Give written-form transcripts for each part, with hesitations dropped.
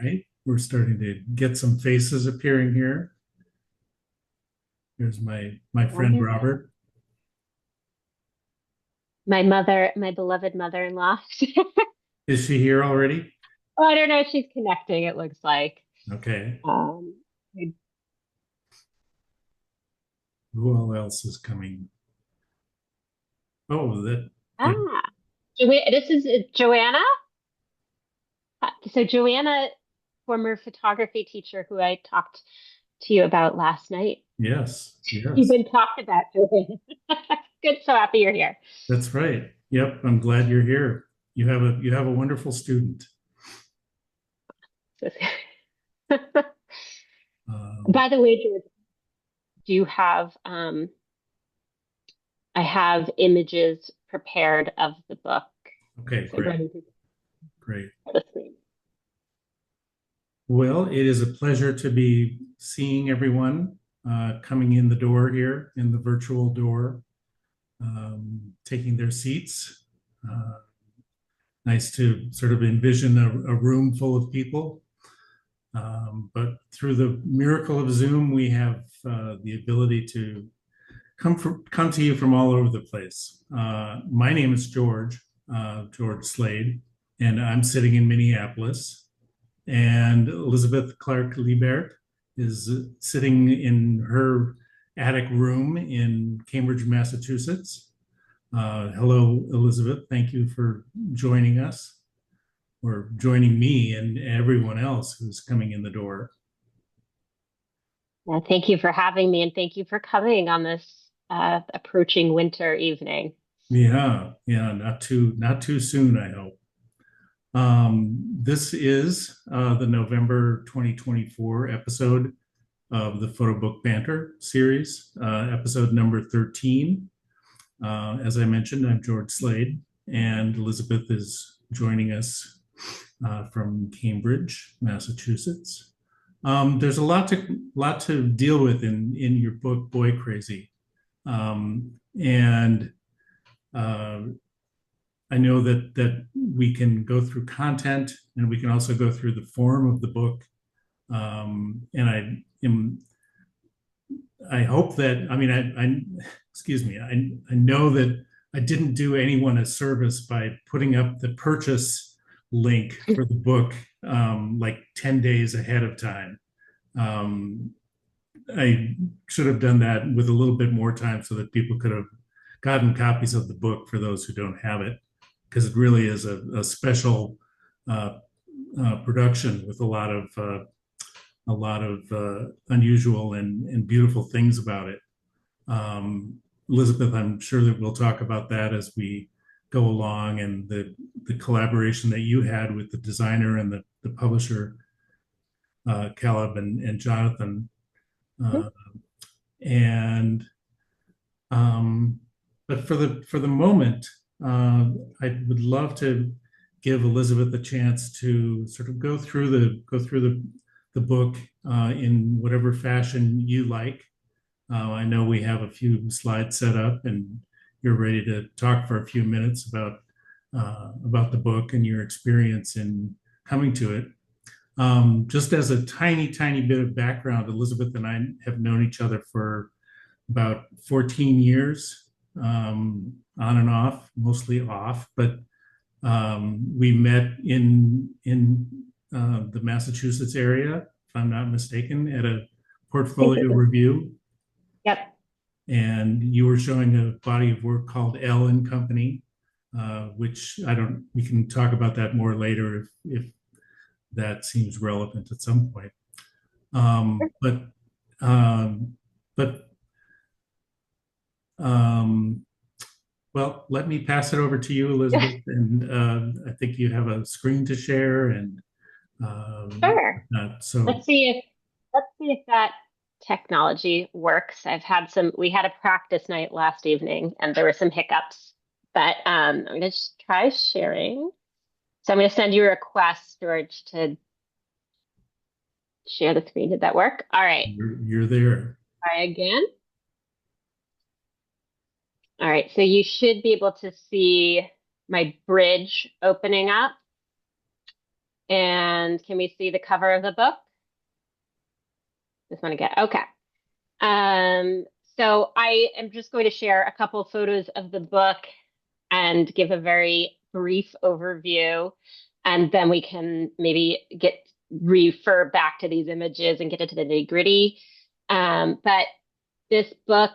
right, we're starting to get some faces appearing here. Here's my friend Wonderful. Robert. My mother, my beloved mother-in-law. Is she here already? Oh, I don't know if she's connecting, it looks like. Okay. Um, I- Who all else is coming? Oh, that yeah. ah, this is Joanna. So Joanna, former photography teacher who I talked to you about last night. Yes, You've yes. been talked about, Joanna. Good, so happy you're here. That's right. Yep, I'm glad you're here. You have a wonderful student. Um, By the way, George, do you have I have images prepared of the book. okay, So great, ready to great. the screen. Well, it is a pleasure to be seeing everyone coming in the door here, in the virtual door, taking their seats. Uh, nice to sort of envision a room full of people. But through the miracle of Zoom, we have the ability to come to you from all over the place. My name is George Slade, and I'm sitting in Minneapolis. And Elizabeth Clark Libert is sitting in her attic room in Cambridge, Massachusetts. Hello, Elizabeth. Thank you for joining us or joining me and everyone else who's coming in the door. Well, thank you for having me and thank you for coming on this approaching winter evening. Yeah, yeah, not too soon, I hope. This is the November 2024 episode of the Photobook Banter series, episode number 13. As I mentioned, I'm George Slade, and Elizabeth is joining us from Cambridge, Massachusetts. There's a lot to deal with in your book, Boy Crazy, and uh, I know that we can go through content, and we can also go through the form of the book. And I hope that, I mean, excuse me, I know that I didn't do anyone a service by putting up the purchase link for the book like 10 days ahead of time. Um, I should have done that with a little bit more time so that people could have gotten copies of the book for those who don't have it, because it really is a special uh, production with a lot of unusual and beautiful things about it. Um, Elizabeth, I'm sure that we'll talk about that as we go along, and the collaboration that you had with the designer and the publisher, Caleb and Jonathan. Uh, and but for the moment, I would love to give Elizabeth a chance to sort of go through the book in whatever fashion you like. I know we have a few slides set up, and you're ready to talk for a few minutes about the book and your experience in coming to it. Just as a tiny bit of background, Elizabeth and I have known each other for about 14 years, on and off, mostly off, but we met in the Massachusetts area, if I'm not mistaken, at a portfolio review, Yep. and you were showing a body of work called L and Company, which I don't. We can talk about that more later if that seems relevant at some point. Um, but um, but um, well, let me pass it over to you, Elizabeth. And I think you have a screen to share, and Sure. so Let's see if let's see if that technology works. We had a practice night last evening and there were some hiccups, but I'm gonna just try sharing. So I'm gonna send you a request, George, to share the screen. Did that work? All right. you're there. Try again. All right. So you should be able to see my bridge opening up. And can we see the cover of the book? Just want to get, okay. Um, so I am just going to share a couple photos of the book and give a very brief overview, and then we can maybe get refer back to these images and get into the nitty-gritty. But this book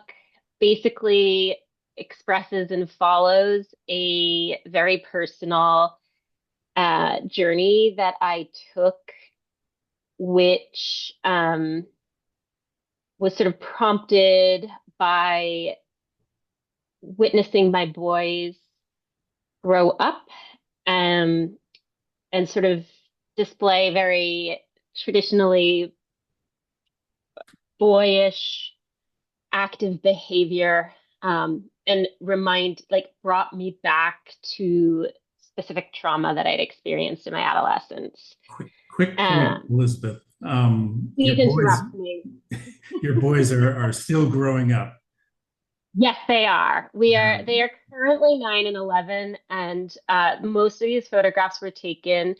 basically expresses and follows a very personal journey that I took, which was sort of prompted by witnessing my boys grow up um, and sort of display very traditionally boyish, active behavior, and brought me back to specific trauma that I'd experienced in my adolescence. Quick point, Um, Elizabeth. Please interrupt me. Your boys are still growing up. Yes, they are. They are currently 9 and 11, and most of these photographs were taken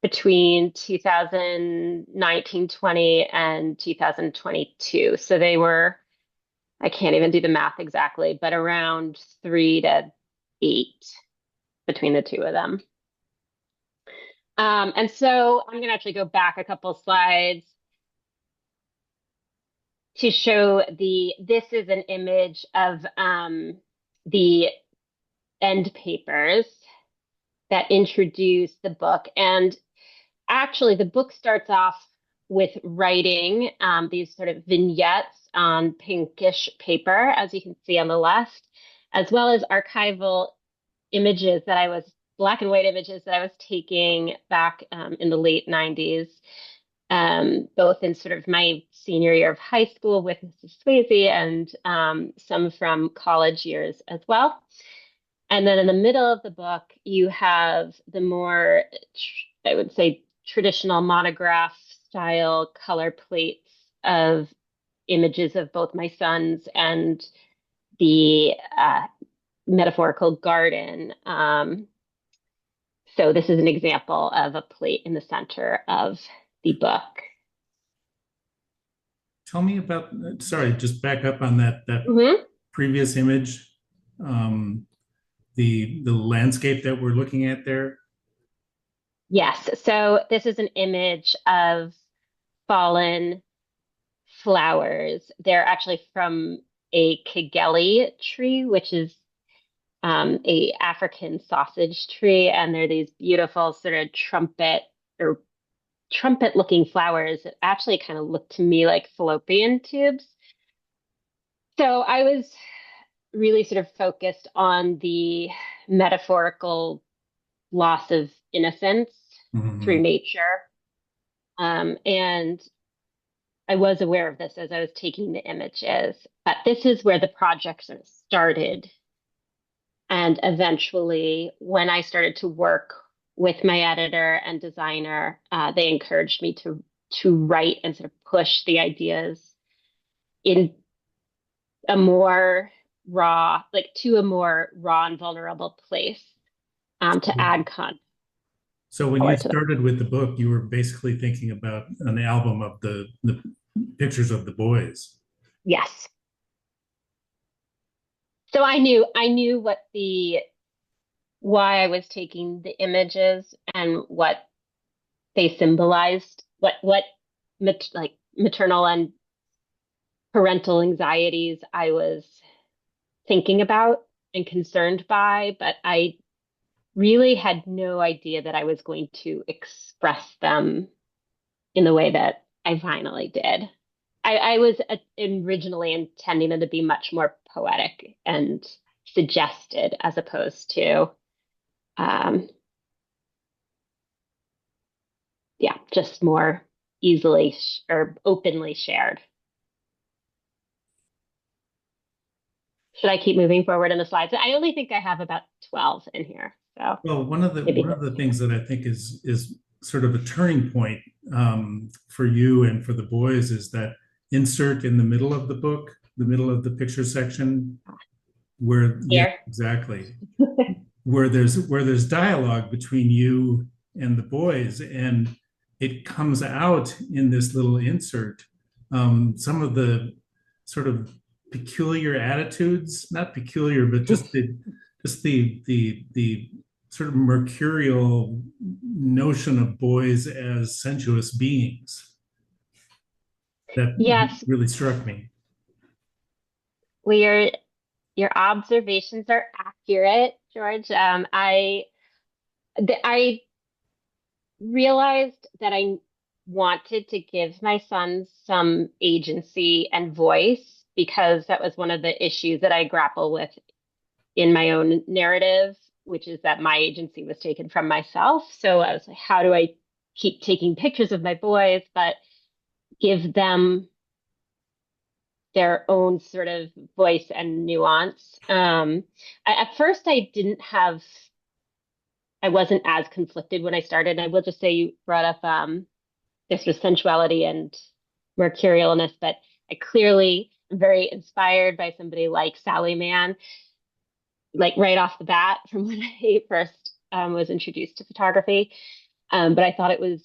between 2019-20 and 2022. So they were, I can't even do the math exactly, but around 3 to 8 between the two of them. And so I'm going to actually go back a couple slides to show this is an image of the end papers that introduce the book. And actually, the book starts off with writing these sort of vignettes on pinkish paper, as you can see on the left, as well as archival images black and white images that I was taking back in the late 90s, both in sort of my senior year of high school with Mrs. Swayze and some from college years as well. And then in the middle of the book, you have the more, I would say, traditional monograph style color plates of images of both my sons and the metaphorical garden. So this is an example of a plate in the center of the book. Tell me about, sorry, just back up on that Mhm. previous image, um, the landscape that we're looking at there. Yes. So this is an image of fallen flowers. They're actually from a kigeli tree, which is a African sausage tree, and they're these beautiful sort of trumpet looking flowers that actually kind of look to me like fallopian tubes. So I was really sort of focused on the metaphorical loss of innocence through Mhm. nature. And I was aware of this as I was taking the images, but this is where the project sort of started. And eventually, when I started to work with my editor and designer, they encouraged me to write and sort of push the ideas in a more to a more raw and vulnerable place, to add So when you color to them. started with the book, you were basically thinking about an album of the pictures of the boys. Yes. So I knew why I was taking the images and what they symbolized, what maternal and parental anxieties I was thinking about and concerned by, but I really had no idea that I was going to express them in the way that I finally did. I was originally intending them to be much more poetic and suggested as opposed to, um, yeah, just more easily or openly shared. Should I keep moving forward in the slides? I only think I have about 12 in here. So Well, maybe one of the things that I think is sort of a turning point for you and for the boys is that insert in the middle of the book, the middle of the picture section, where yeah, here. exactly, where there's dialogue between you and the boys, and it comes out in this little insert. Some of the sort of peculiar attitudes, not peculiar, but just the sort of mercurial notion of boys as sensuous beings that Yes, really struck me. we are, your observations are accurate, George. I realized that I wanted to give my sons some agency and voice because that was one of the issues that I grapple with in my own narrative, which is that my agency was taken from myself. So I was like, how do I keep taking pictures of my boys, but give them their own sort of voice and nuance? At first, I wasn't as conflicted when I started. I will just say you brought up this was sensuality and mercurialness, but I clearly am very inspired by somebody like Sally Mann, like right off the bat from when I first was introduced to photography. But I thought it was,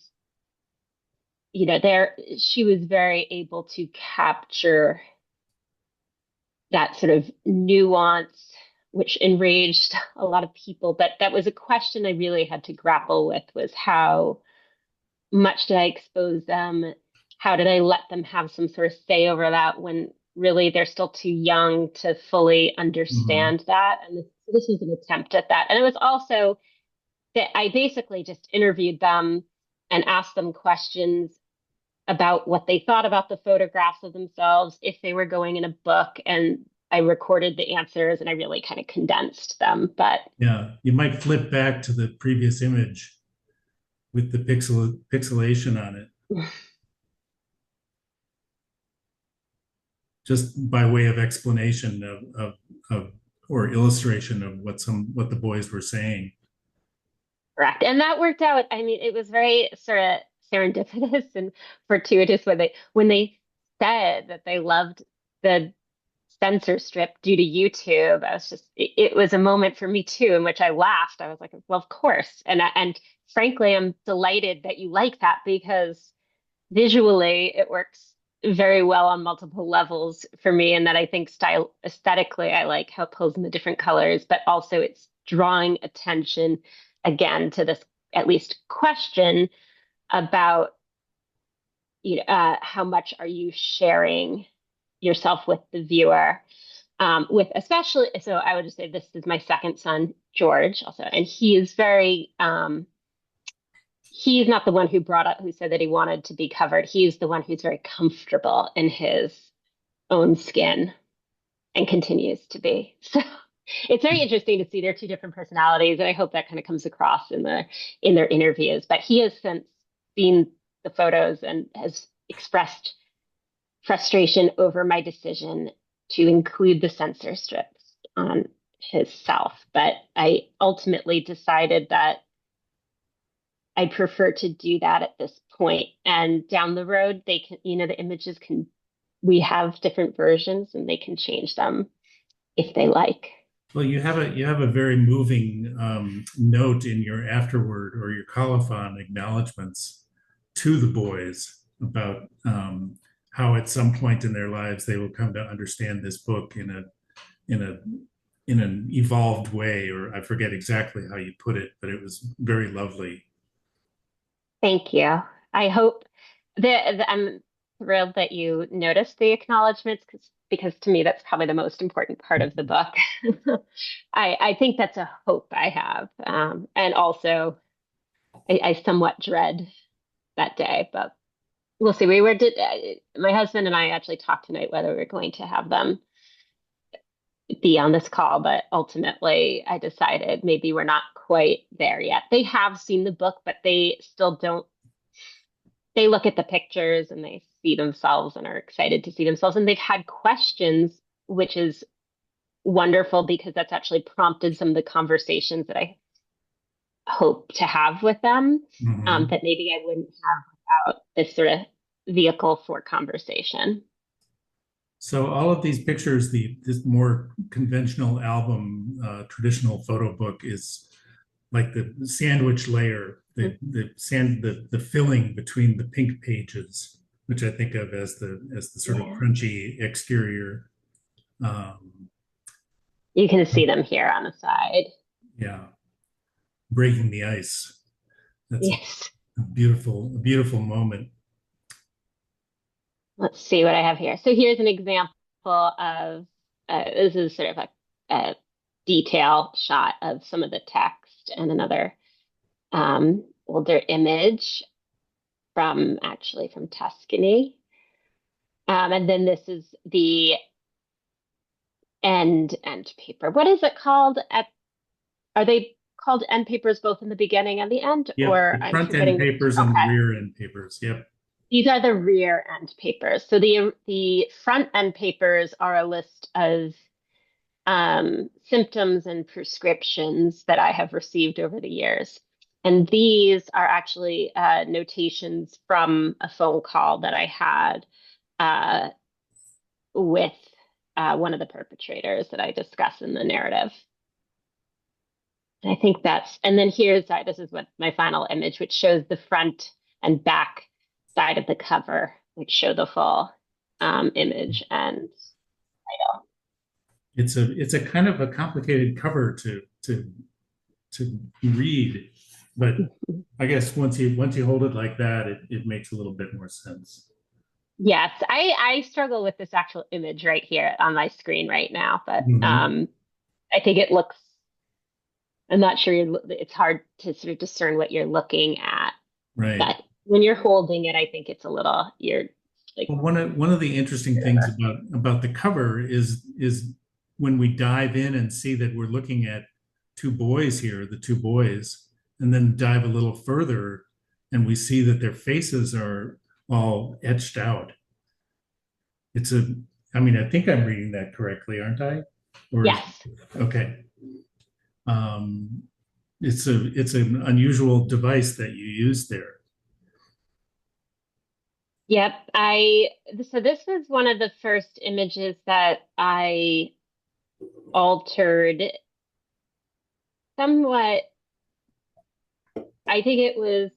there she was very able to capture that sort of nuance, which enraged a lot of people. But that was a question I really had to grapple with: was how much did I expose them? How did I let them have some sort of say over that when really they're still too young to fully Mhm. understand that? And this was an attempt at that. And it was also that I basically just interviewed them and asked them questions about what they thought about the photographs of themselves, if they were going in a book, and I recorded the answers and I really kind of condensed them. But Yeah, you might flip back to the previous image with the pixelation on it, just by way of explanation of or illustration of what the boys were saying. correct. And that worked out. I mean, it was very sort of serendipitous and fortuitous when they said that they loved the censor strip due to YouTube. I was just it was a moment for me too in which I laughed. I was like, well, of course. And frankly, I'm delighted that you like that because visually it works very well on multiple levels for me, and that I think style aesthetically I like how it pulls in the different colors, but also it's drawing attention again to this at least question about how much are you sharing yourself with the viewer, with especially, so I would just say this is my second son, George, also, and he is very he's not the one who said that he wanted to be covered. He's the one who's very comfortable in his own skin and continues to be. So it's very interesting to see their two different personalities, and I hope that kind of comes across in their interviews. But he has since seen the photos and has expressed frustration over my decision to include the censor strips on his self. But I ultimately decided that I prefer to do that at this point. And down the road, they can, the images can, we have different versions and they can change them if they like. Well, you have a very moving note in your afterword or your colophon acknowledgments to the boys about how at some point in their lives they will come to understand this book in a in an evolved way, or I forget exactly how you put it, but it was very lovely. Thank you. I hope I'm thrilled that you noticed the acknowledgments because to me, that's probably the most important part of the book. I think that's a hope I have. And also, I somewhat dread that day, but we'll see. My husband and I actually talked tonight whether we are going to have them be on this call, but ultimately I decided maybe we're not quite there yet. They have seen the book, but they still don't. They look at the pictures and they see themselves and are excited to see themselves. And they've had questions, which is wonderful because that's actually prompted some of the conversations that I hope to have with them, Mhm. that maybe I wouldn't have without this sort of vehicle for conversation. So all of these pictures, this more conventional album, traditional photo book is like the sandwich layer the filling between the pink pages, which I think of as the sort of Yeah. crunchy exterior. Um, You can see them here on the side. yeah, breaking the ice. That's Yes. a beautiful moment. Let's see what I have here. So here's an example of this is sort of a detail shot of some of the text and another older image from actually from Tuscany. And then this is the end paper. What is it called? Are they called end papers both in the beginning and the end, Yep, or the I'm front end forgetting which? papers and the Okay. rear end papers. Yep. These are the rear end papers. So the front end papers are a list of symptoms and prescriptions that I have received over the years. And these are actually notations from a phone call that I had uh, with one of the perpetrators that I discuss in the narrative. And I think and then this is what my final image, which shows the front and back side of the cover, which show the full image and title. It's a kind of a complicated cover to read, but I guess once you hold it like that, it makes a little bit more sense. Yes, I struggle with this actual image right here on my screen right now, but Mhm. I think it looks. I'm not sure. It's hard to sort of discern what you're looking at, Right. but when you're holding it, I think it's a little. You're like, Well, one of the interesting things about the cover is when we dive in and see that we're looking at two boys here, the two boys, and then dive a little further, and we see that their faces are all etched out. It's a, I mean, I think I'm reading that correctly, aren't I? Or is, yes, okay. Um, it's an unusual device that you use there. yep. So this was one of the first images that I altered somewhat. I think it was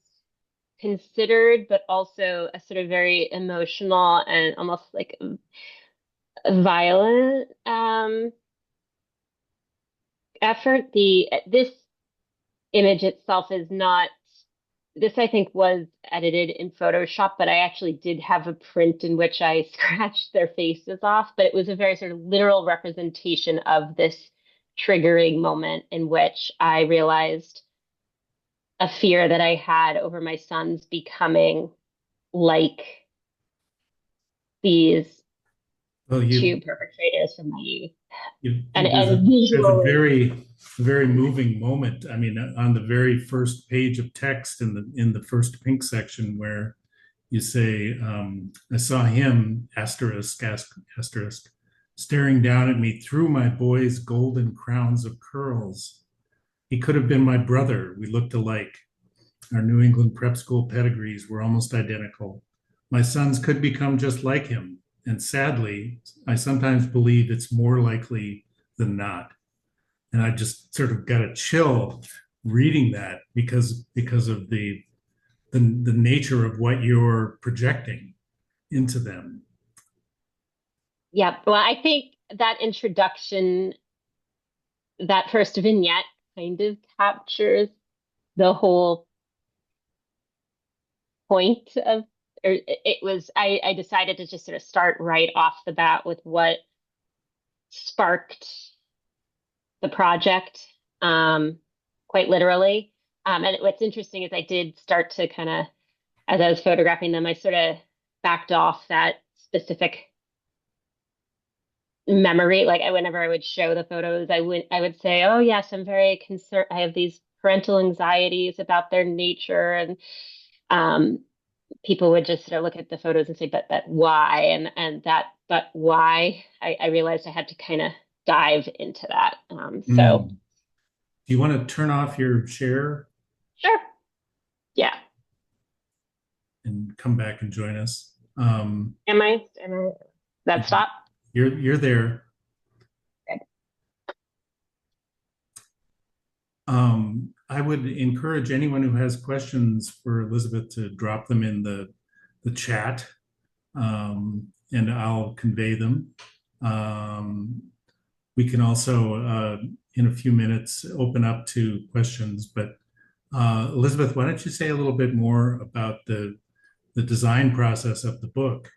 considered, but also a sort of very emotional and almost like violent effort. The This image itself is not. This I think was edited in Photoshop, but I actually did have a print in which I scratched their faces off. But it was a very sort of literal representation of this triggering moment in which I realized a fear that I had over my sons becoming like these Well, two perpetrators from my youth. there's And there's a visually, very moving moment. I mean, on the very first page of text in the first pink section where you say, "I saw him asterisk staring down at me through my boy's golden crowns of curls. He could have been my brother. We looked alike. Our New England prep school pedigrees were almost identical. My sons could become just like him. And sadly, I sometimes believe it's more likely than not." And I just sort of got a chill reading that because of the nature of what you're projecting into them. yeah. Well, I think that introduction, that first vignette, kind of captures the whole point of, or it was, I decided to just sort of start right off the bat with what sparked the project, quite literally. And what's interesting is I did start to kind of, as I was photographing them, I sort of backed off that specific memory. Like whenever I would show the photos, I would say, "Oh yes, I'm very concerned. I have these parental anxieties about their nature," and um, people would just sort of look at the photos and say, "But why?" And that, "But why?" I realized I had to kind of dive into that. So Mm. Do you want to turn off your share sure, yeah. and come back and join us? Am I that stop? You're there. Good. I would encourage anyone who has questions for Elizabeth to drop them in the chat, and I'll convey them. Um, we can also, in a few minutes, open up to questions. But Elizabeth, why don't you say a little bit more about the design process of the book?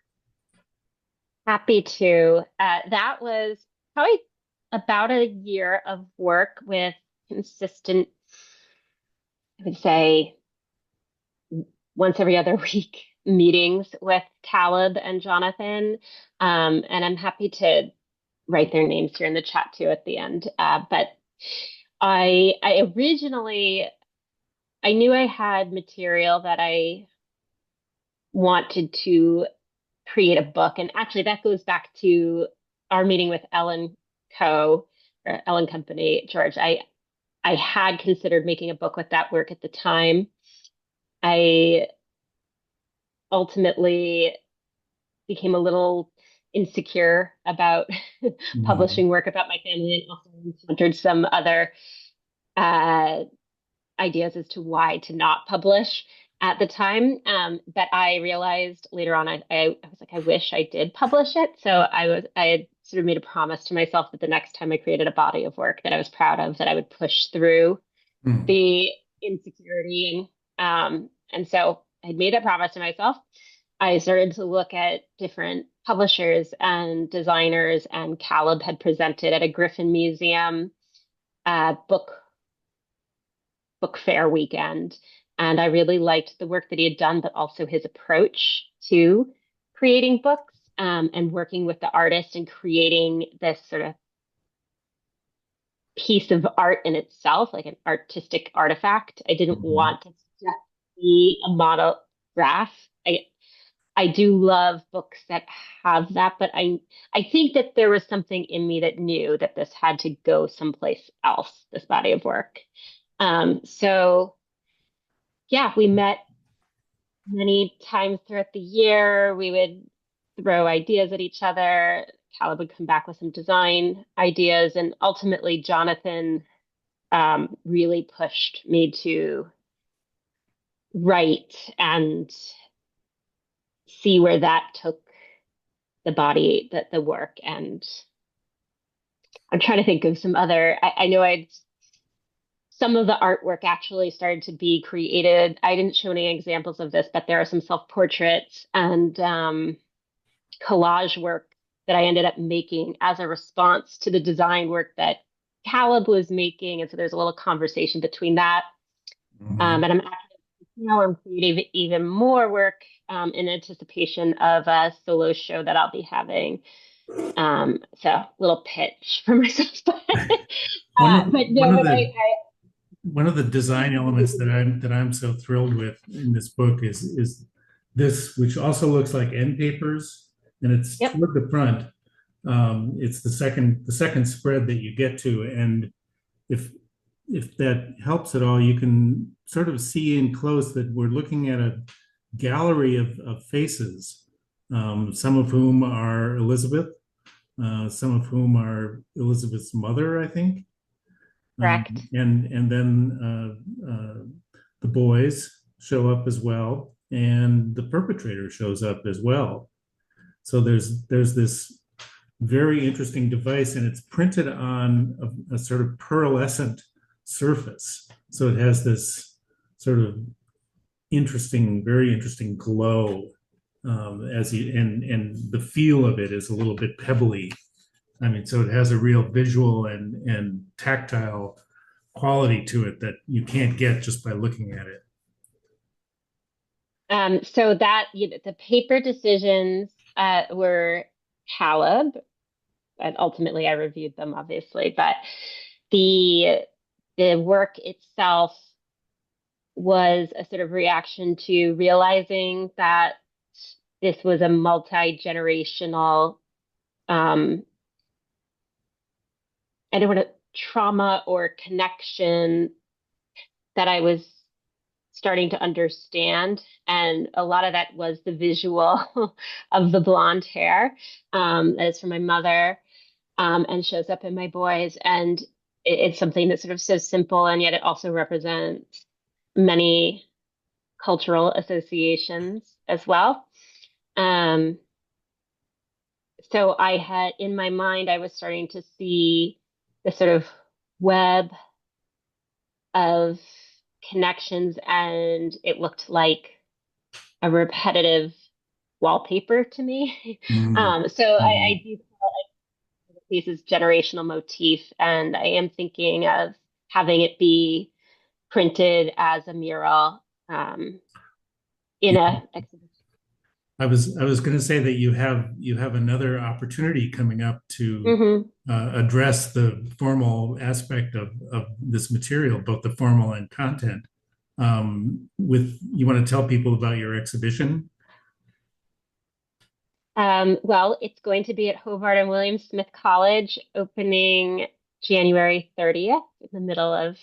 Happy to. That was probably about a year of work with consistent, I would say, once every other week meetings with Caleb and Jonathan. And I'm happy to write their names here in the chat too at the end. But I originally I knew I had material that I wanted to create a book, and actually that goes back to our meeting with Ellen Co. or Ellen Company, George. I had considered making a book with that work at the time. I ultimately became a little insecure about Mhm. publishing work about my family and also encountered some other uh, ideas as to why to not publish at the time. But I realized later on, I was like, I wish I did publish it. So I had sort of made a promise to myself that the next time I created a body of work that I was proud of, that I would push through Mhm. the insecurity. And so I had made that promise to myself. I started to look at different publishers and designers, and Caleb had presented at a Griffin Museum book fair weekend. And I really liked the work that he had done, but also his approach to creating books, and working with the artist and creating this sort of piece of art in itself, like an artistic artifact. I didn't Mhm. want to just be a model graph. I do love books that have that, but I think that there was something in me that knew that this had to go someplace else, this body of work. So yeah, we met many times throughout the year. We would throw ideas at each other. Caleb would come back with some design ideas, and ultimately Jonathan really pushed me to write and see where that took the body, the work. And I'm trying to think of some other. I know I'd some of the artwork actually started to be created. I didn't show any examples of this, but there are some self-portraits and collage work that I ended up making as a response to the design work that Caleb was making. And so there's a little conversation between that. Mhm. And I'm actually now I'm creating even more work in anticipation of a solo show that I'll be having. So little pitch for myself, One of but one no, of but the one of the design elements I that I'm so thrilled with in this book is this, which also looks like end papers, and it's yep, toward the front. It's the second spread that you get to, and if if that helps at all, you can sort of see in close that we're looking at a gallery of faces, some of whom are Elizabeth, some of whom are Elizabeth's mother, I think, correct. and then the boys show up as well, and the perpetrator shows up as well. So there's this very interesting device, and it's printed on a sort of pearlescent surface. So it has this sort of very interesting glow, as you and the feel of it is a little bit pebbly. I mean, so it has a real visual and tactile quality to it that you can't get just by looking at it. So that the paper decisions were Caleb, and ultimately I reviewed them, obviously, but the the work itself was a sort of reaction to realizing that this was a multi-generational, um, I don't want to trauma or connection that I was starting to understand. And a lot of that was the visual of the blonde hair that is from my mother, and shows up in my boys. And it's something that's sort of so simple, and yet it also represents many cultural associations as well. Um, so I had in my mind, I was starting to see the sort of web of connections, and it looked like a repetitive wallpaper to me. Mm, So I mhm. do call it the piece's generational motif, and I am thinking of having it be printed as a mural in Yeah. a exhibition. I was going to say that you have another opportunity coming up to Hmm. address the formal aspect of this material, both the formal and content. With you want to tell people about your exhibition? Well, it's going to be at Hobart and William Smith College, opening January 30th, in the middle of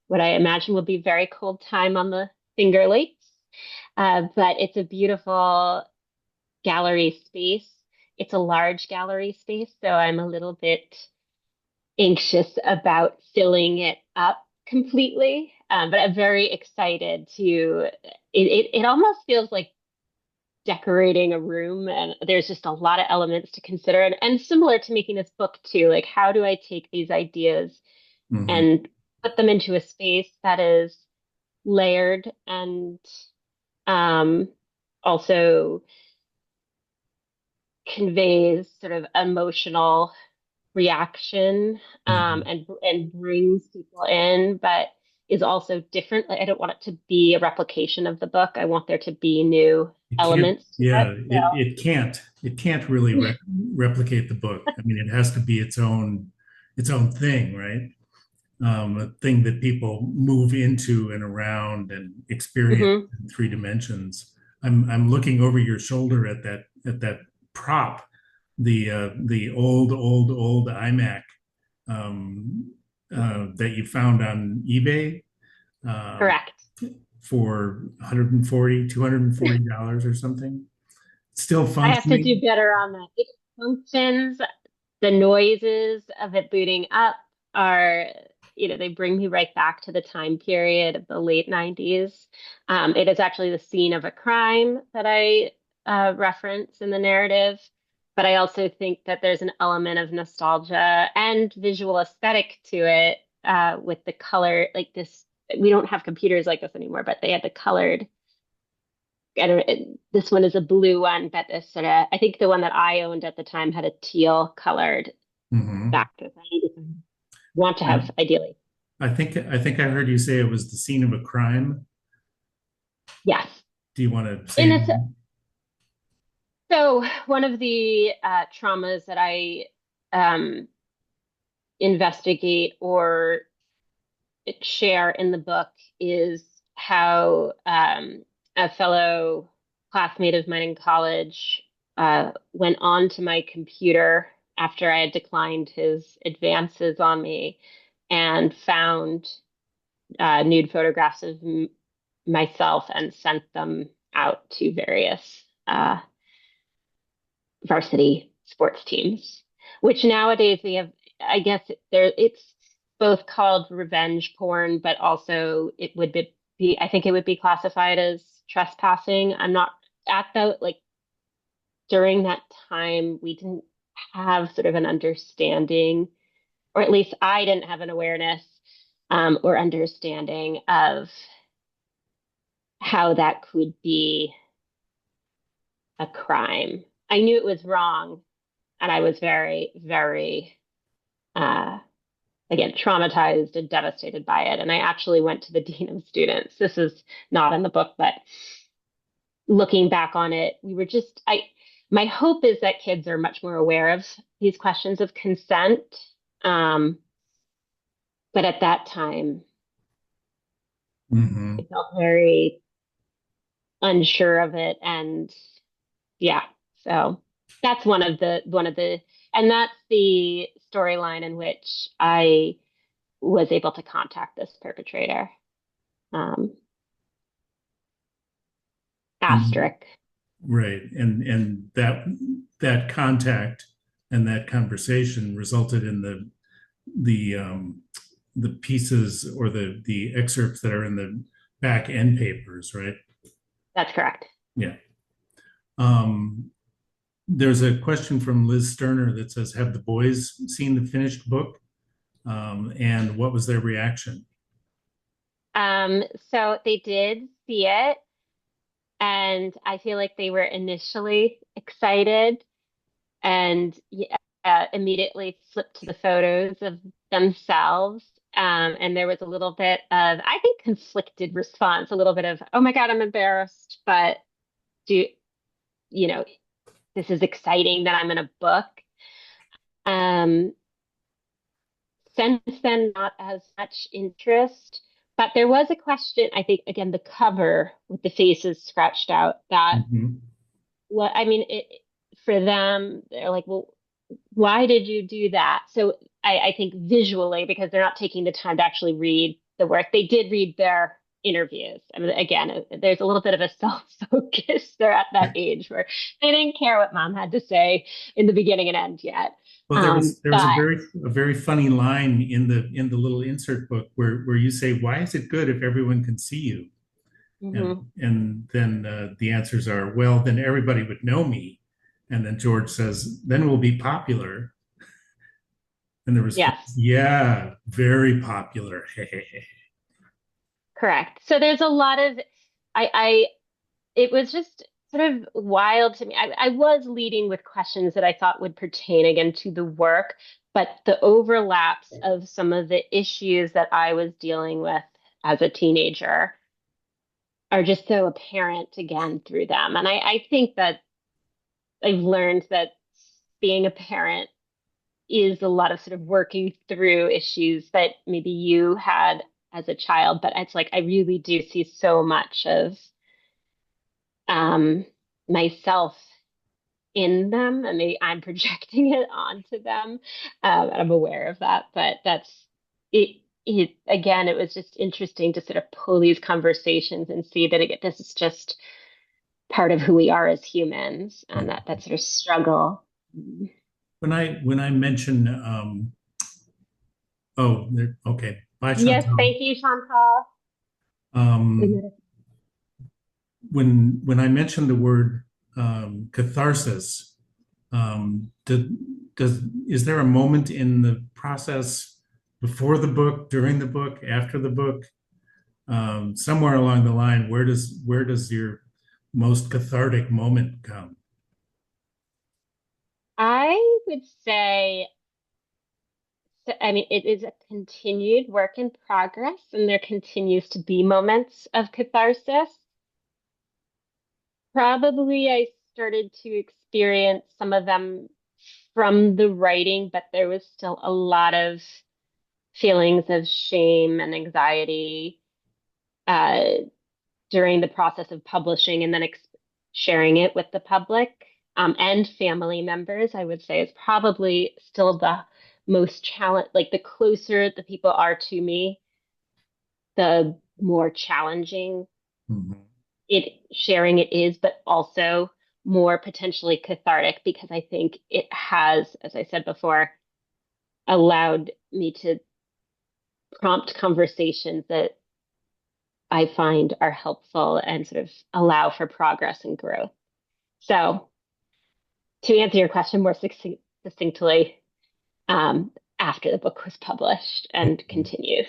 what I imagine will be very cold time on the Finger Lakes. But it's a beautiful gallery space. It's a large gallery space, so I'm a little bit anxious about filling it up completely. But I'm very excited to. It almost feels like decorating a room, and there's just a lot of elements to consider, and similar to making this book too. Like, how do I take these ideas Hmm. and put them into a space that is layered and um, also conveys sort of emotional reaction, Hmm. and brings people in, but is also different. Like, I don't want it to be a replication of the book. I want there to be new It can't, elements to it. yeah, it can't really So, replicate the book. I mean, it has to be its own thing, right? A thing that people move into and around and experience mhm. in 3 dimensions. I'm looking over your shoulder at that prop, the old iMac that you found on eBay um, Correct. for 140, $240 or something. Still I have to do functioning. better on that. It functions. The noises of it booting up are, they bring me right back to the time period of the late 90s. It is actually the scene of a crime that I reference in the narrative, but I also think that there's an element of nostalgia and visual aesthetic to it, with the color, like this. We don't have computers like this anymore, but they had the colored. I don't, this one is a blue one, but this sort of, I think the one that I owned at the time had a teal colored Mhm. back to want to I, have ideally. I think I heard you say it was the scene of a crime. Yes. Do you want to say And it's more? so one of the traumas that I um, investigate or share in the book is how a fellow classmate of mine in college went on to my computer after I had declined his advances on me and found nude photographs of myself and sent them out to various varsity sports teams, which nowadays they have, I guess it's both called revenge porn, but also it would I think it would be classified as trespassing. I'm not at the, like, during that time, we didn't have sort of an understanding, or at least I didn't have an awareness or understanding of how that could be a crime. I knew it was wrong, and I was very, very, uh, again, traumatized and devastated by it. And I actually went to the dean of students. This is not in the book, but looking back on it, my hope is that kids are much more aware of these questions of consent. Um, but at that time, I Hmm. felt very unsure of it. And yeah, so that's and that's the storyline in which I was able to contact this perpetrator. Um, And asterisk. right, and that contact and that conversation resulted in the the pieces or the excerpts that are in the back end papers, right? That's correct. Yeah. Um, there's a question from Liz Sterner that says, "Have the boys seen the finished book? And what was their reaction?" So they did see it, and I feel like they were initially excited and immediately flipped to the photos of themselves. And there was a little bit of, I think, conflicted response, a little bit of, oh my God, I'm embarrassed, but do you know, this is exciting that I'm in a book. Um, since then, not as much interest. But there was a question, I think, again, the cover with the faces scratched out that Mhm. what I mean, for them, they're like, well, why did you do that? So I think visually, because they're not taking the time to actually read the work, they did read their interviews. I mean, again, there's a little bit of a self-focus. They're at that age where they didn't care what mom had to say in the beginning and end yet. Well, there was But a very funny line in the little insert book where you say, "Why is it good if everyone can see you?" mhm, And then the answers are, "Well, then everybody would know me." And then George says, "Then we'll be popular." And the response, yes, "Yeah, very popular." correct. So there's a lot of I it was just sort of wild to me. I was leading with questions that I thought would pertain again to the work, but the overlaps of some of the issues that I was dealing with as a teenager are just so apparent again through them. And I think that I've learned that being a parent is a lot of sort of working through issues that maybe you had as a child, but it's like I really do see so much of um, myself in them, and maybe I'm projecting it onto them. And I'm aware of that, but that's it. It again, it was just interesting to sort of pull these conversations and see that this is just part of who we are as humans, and that sort of struggle. When I mention, oh, okay, bye, Yes, Chantal. thank you, Chantal. Um, when I mentioned the word catharsis, did does is there a moment in the process before the book, during the book, after the book, somewhere along the line, where does your most cathartic moment come? I would say, I mean, it is a continued work in progress, and there continues to be moments of catharsis. Probably I started to experience some of them from the writing, but there was still a lot of feelings of shame and anxiety uh, during the process of publishing and then sharing it with the public and family members. I would say is probably still the most challenge, like the closer the people are to me, the more challenging Mhm. it sharing it is, but also more potentially cathartic because I think it has, as I said before, allowed me to prompt conversations that I find are helpful and sort of allow for progress and growth. So, to answer your question more succinctly, after the book was published and continues.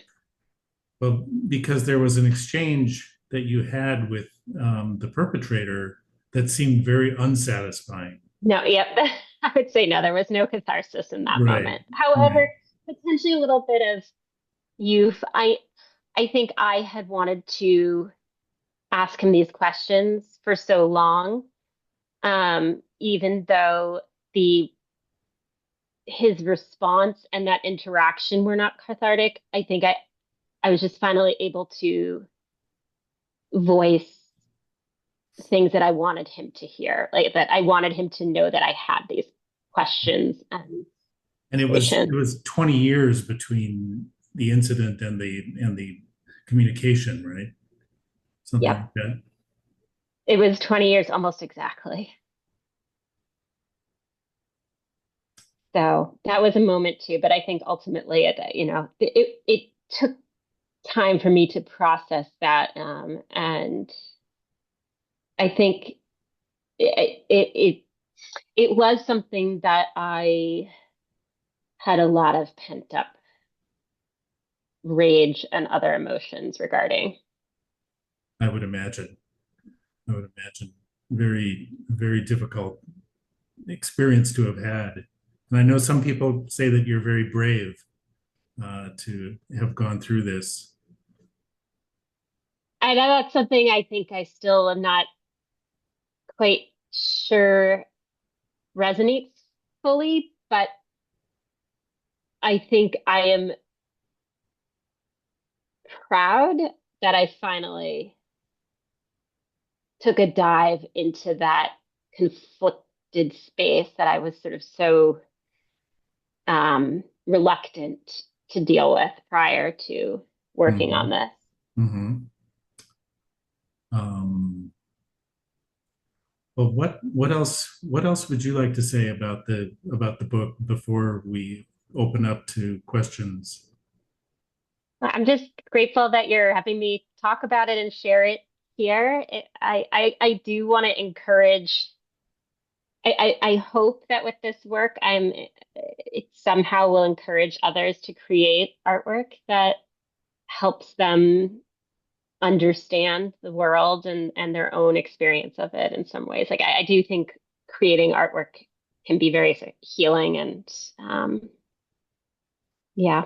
Well, because there was an exchange that you had with the perpetrator that seemed very unsatisfying. No, yep. I would say no, there was no catharsis in that Right. moment. However, Right. potentially a little bit of youth. I think I had wanted to ask him these questions for so long, even though the his response and that interaction were not cathartic. I think I was just finally able to voice things that I wanted him to hear, like that I wanted him to know that I had these questions and And it patience. was 20 years between the incident and the communication, right? Something Yep. like that. It was 20 years almost exactly. So that was a moment too, but I think ultimately it took time for me to process that. And I think it, it, it, it was something that I had a lot of pent up rage and other emotions regarding. I would imagine. I would imagine very, very difficult experience to have had. And I know some people say that you're very brave to have gone through this. I know that's something I think I still am not quite sure resonates fully, but I think I am proud that I finally took a dive into that conflicted space that I was sort of so reluctant to deal with prior to working on Mhm. this. Mhm. Um, well, what else would you like to say about the book before we open up to questions? I'm just grateful that you're having me talk about it and share it here. I do want to encourage. I hope that with this work, it somehow will encourage others to create artwork that helps them understand the world and their own experience of it in some ways. Like I do think creating artwork can be very healing and yeah.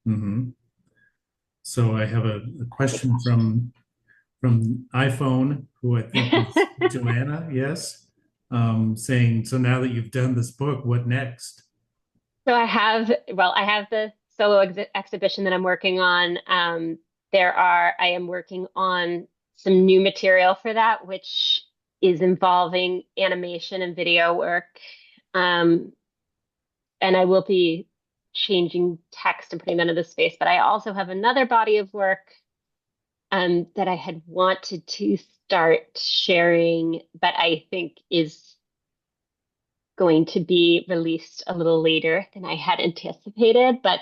Mhm. So I have a question from iPhone, who I think is Joanna, yes, saying, so now that you've done this book, what next? So I have the solo exhibition that I'm working on. I am working on some new material for that, which is involving animation and video work. Um, and I will be changing text and putting that into space. But I also have another body of work that I had wanted to start sharing, but I think is going to be released a little later than I had anticipated. But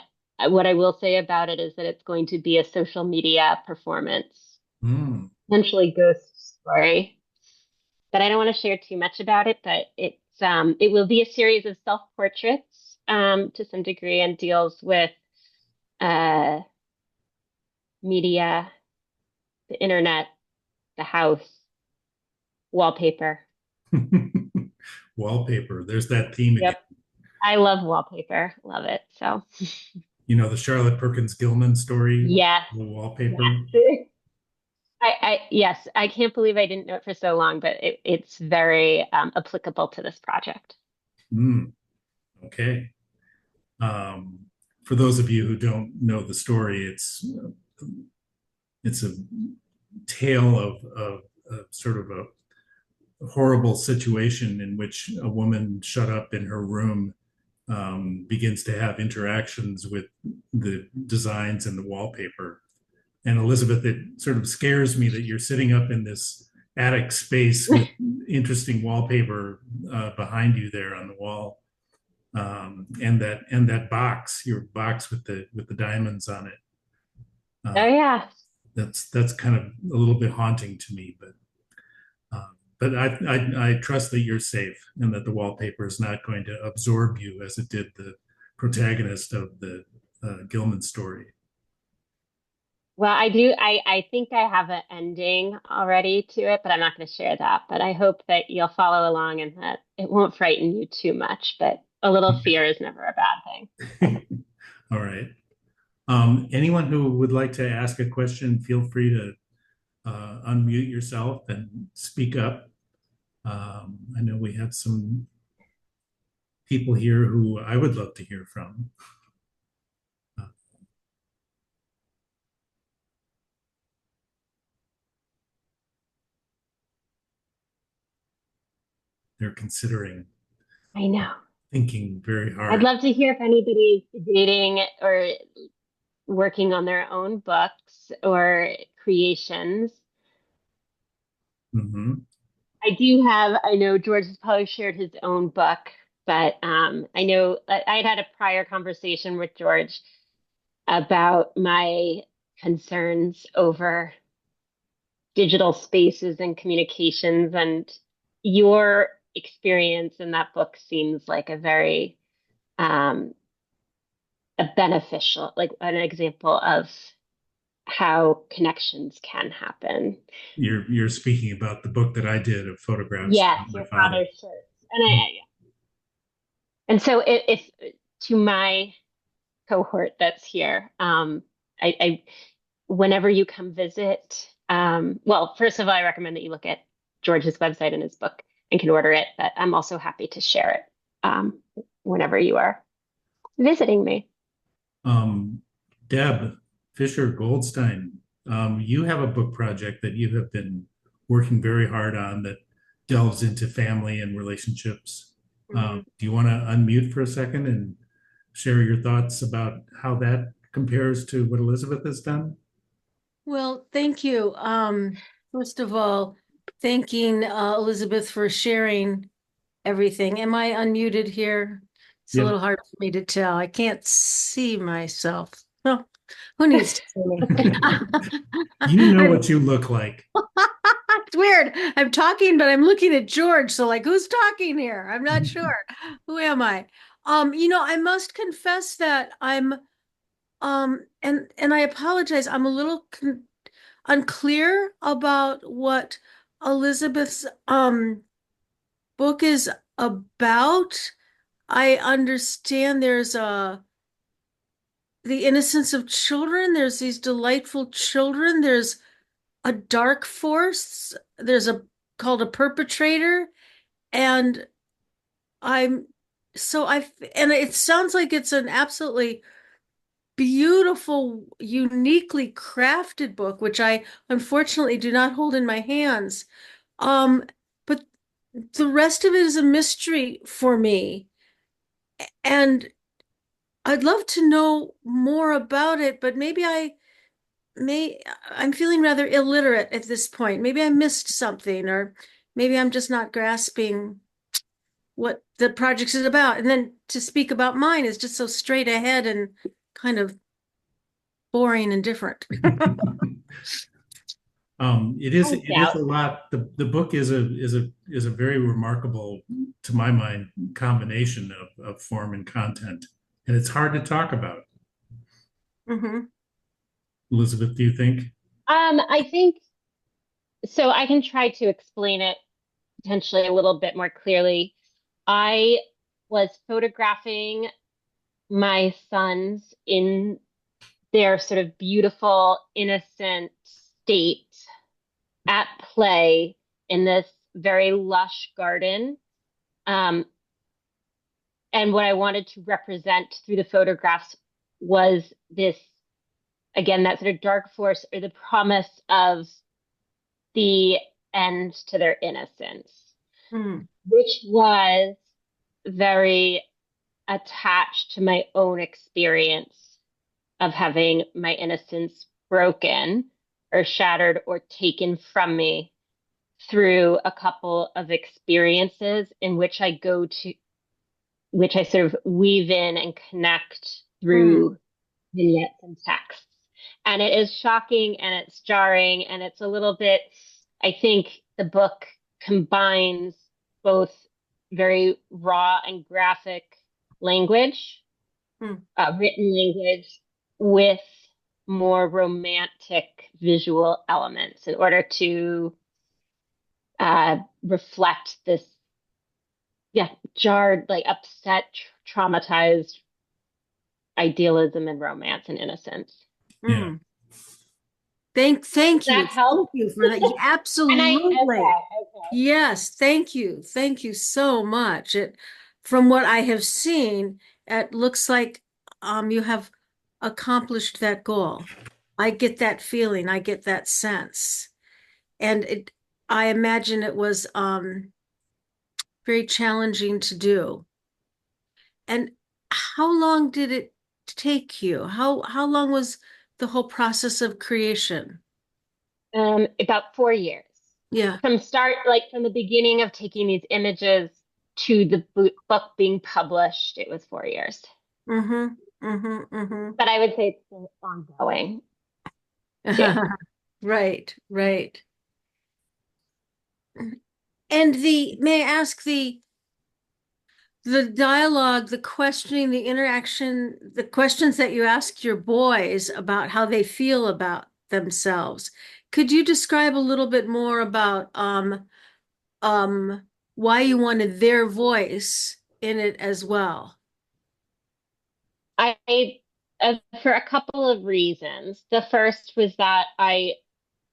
what I will say about it is that it's going to be a social media performance, Hmm. essentially ghost story. But I don't want to share too much about it. But it will be a series of self portraits to some degree and deals with uh, media, the internet, the house, wallpaper. Wallpaper. There's that theme again. Yep. I love wallpaper. Love it. So, You know, the Charlotte Perkins Gilman story, yes, the wallpaper. yes. Yes, I can't believe I didn't know it for so long, but it's very applicable to this project. Hmm. Okay. Um, for those of you who don't know the story, it's a tale of sort of a horrible situation in which a woman shut up in her room begins to have interactions with the designs and the wallpaper. And Elizabeth, it sort of scares me that you're sitting up in this attic space with interesting wallpaper behind you there on the wall, and that box, your box with the diamonds on it. Oh Uh, yeah. that's kind of a little bit haunting to me, but I trust that you're safe and that the wallpaper is not going to absorb you as it did the protagonist of the Gilman story. Well, I think I have an ending already to it, but I'm not going to share that. But I hope that you'll follow along and that it won't frighten you too much. But a little fear is never a bad thing. All right. Anyone who would like to ask a question, feel free to unmute yourself and speak up. I know we have some people here who I would love to hear from. Uh, they're considering, I know. thinking very I'd hard. love to hear if anybody's dating or working on their own books or creations. Hmm. I know George has probably shared his own book. But I know I had had a prior conversation with George about my concerns over digital spaces and communications, and your experience in that book seems like um, a beneficial, like an example of how connections can happen. You're speaking about the book that I did of photographs Yes, from my your father. father's shirts, and so if to my cohort that's here, I whenever you come visit, well, first of all, I recommend that you look at George's website and his book and can order it, but I'm also happy to share it whenever you are visiting me. Um, Deb Fisher Goldstein, you have a book project that you have been working very hard on that delves into family and relationships. Mhm. Do you want to unmute for a second and share your thoughts about how that compares to what Elizabeth has done? Well, thank you. First of all, thanking Elizabeth for sharing everything. Am I unmuted here? It's a Yep. little hard for me to tell. I can't see myself. Well, who needs to see me? You know what you look like. It's weird. I'm talking, but I'm looking at George. So like, who's talking here? I'm not sure. Who am I? I must confess that and I apologize. I'm a little unclear about what Elizabeth's book is about. I understand there's the innocence of children, there's these delightful children, there's a dark force, there's a called a perpetrator, and I'm so I and it sounds like it's an absolutely beautiful, uniquely crafted book, which I unfortunately do not hold in my hands. Um, but the rest of it is a mystery for me. And I'd love to know more about it, but I'm feeling rather illiterate at this point. Maybe I missed something, or maybe I'm just not grasping what the project is about. And then to speak about mine is just so straight ahead and kind of boring and different. No It is doubt. a lot. The book is a very remarkable, to my mind, combination of form and content, and it's hard to talk about. Mhm. Elizabeth, do you think? I think so. I can try to explain it potentially a little bit more clearly. I was photographing my sons in their sort of beautiful, innocent state at play in this very lush garden. Um, and what I wanted to represent through the photographs was this, again, that sort of dark force or the promise of the end to their innocence, Mm. which was very attached to my own experience of having my innocence broken or shattered or taken from me through a couple of experiences in which which I sort of weave in and connect Mm. through vignettes and texts. And it is shocking and it's jarring and it's a little bit, I think the book combines both very raw and graphic language, Mm. written language, with more romantic visual elements in order to reflect this, yeah, jarred, like upset, traumatized idealism and romance and innocence. Yeah. Mm. Thank That you. Thank helps. you for that. Absolutely. Okay. Yes, thank you. Thank you so much. From what I have seen, it looks like you have accomplished that goal. I get that feeling, I get that sense. And I imagine it was very challenging to do. And how long did it take you? How long was the whole process of creation? About 4 years Yeah. from start, like from the beginning of taking these images to the book being published, it was 4 years. Mm-hmm. Mm-hmm. Mm-hmm. But I would say it's still ongoing too. Right, right. And may I ask the dialogue, the questioning, the interaction, the questions that you ask your boys about how they feel about themselves. Could you describe a little bit more about why you wanted their voice in it as well? I for a couple of reasons. The first was that I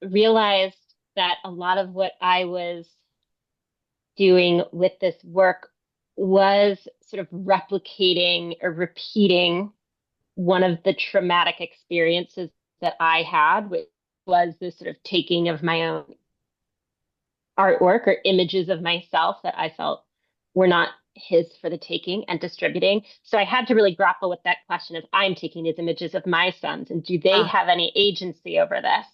realized that a lot of what I was doing with this work was sort of replicating or repeating one of the traumatic experiences that I had, which was this sort of taking of my own artwork or images of myself that I felt were not his for the taking and distributing. So I had to really grapple with that question of I'm taking these images of my sons and do they Ah, have any agency over this?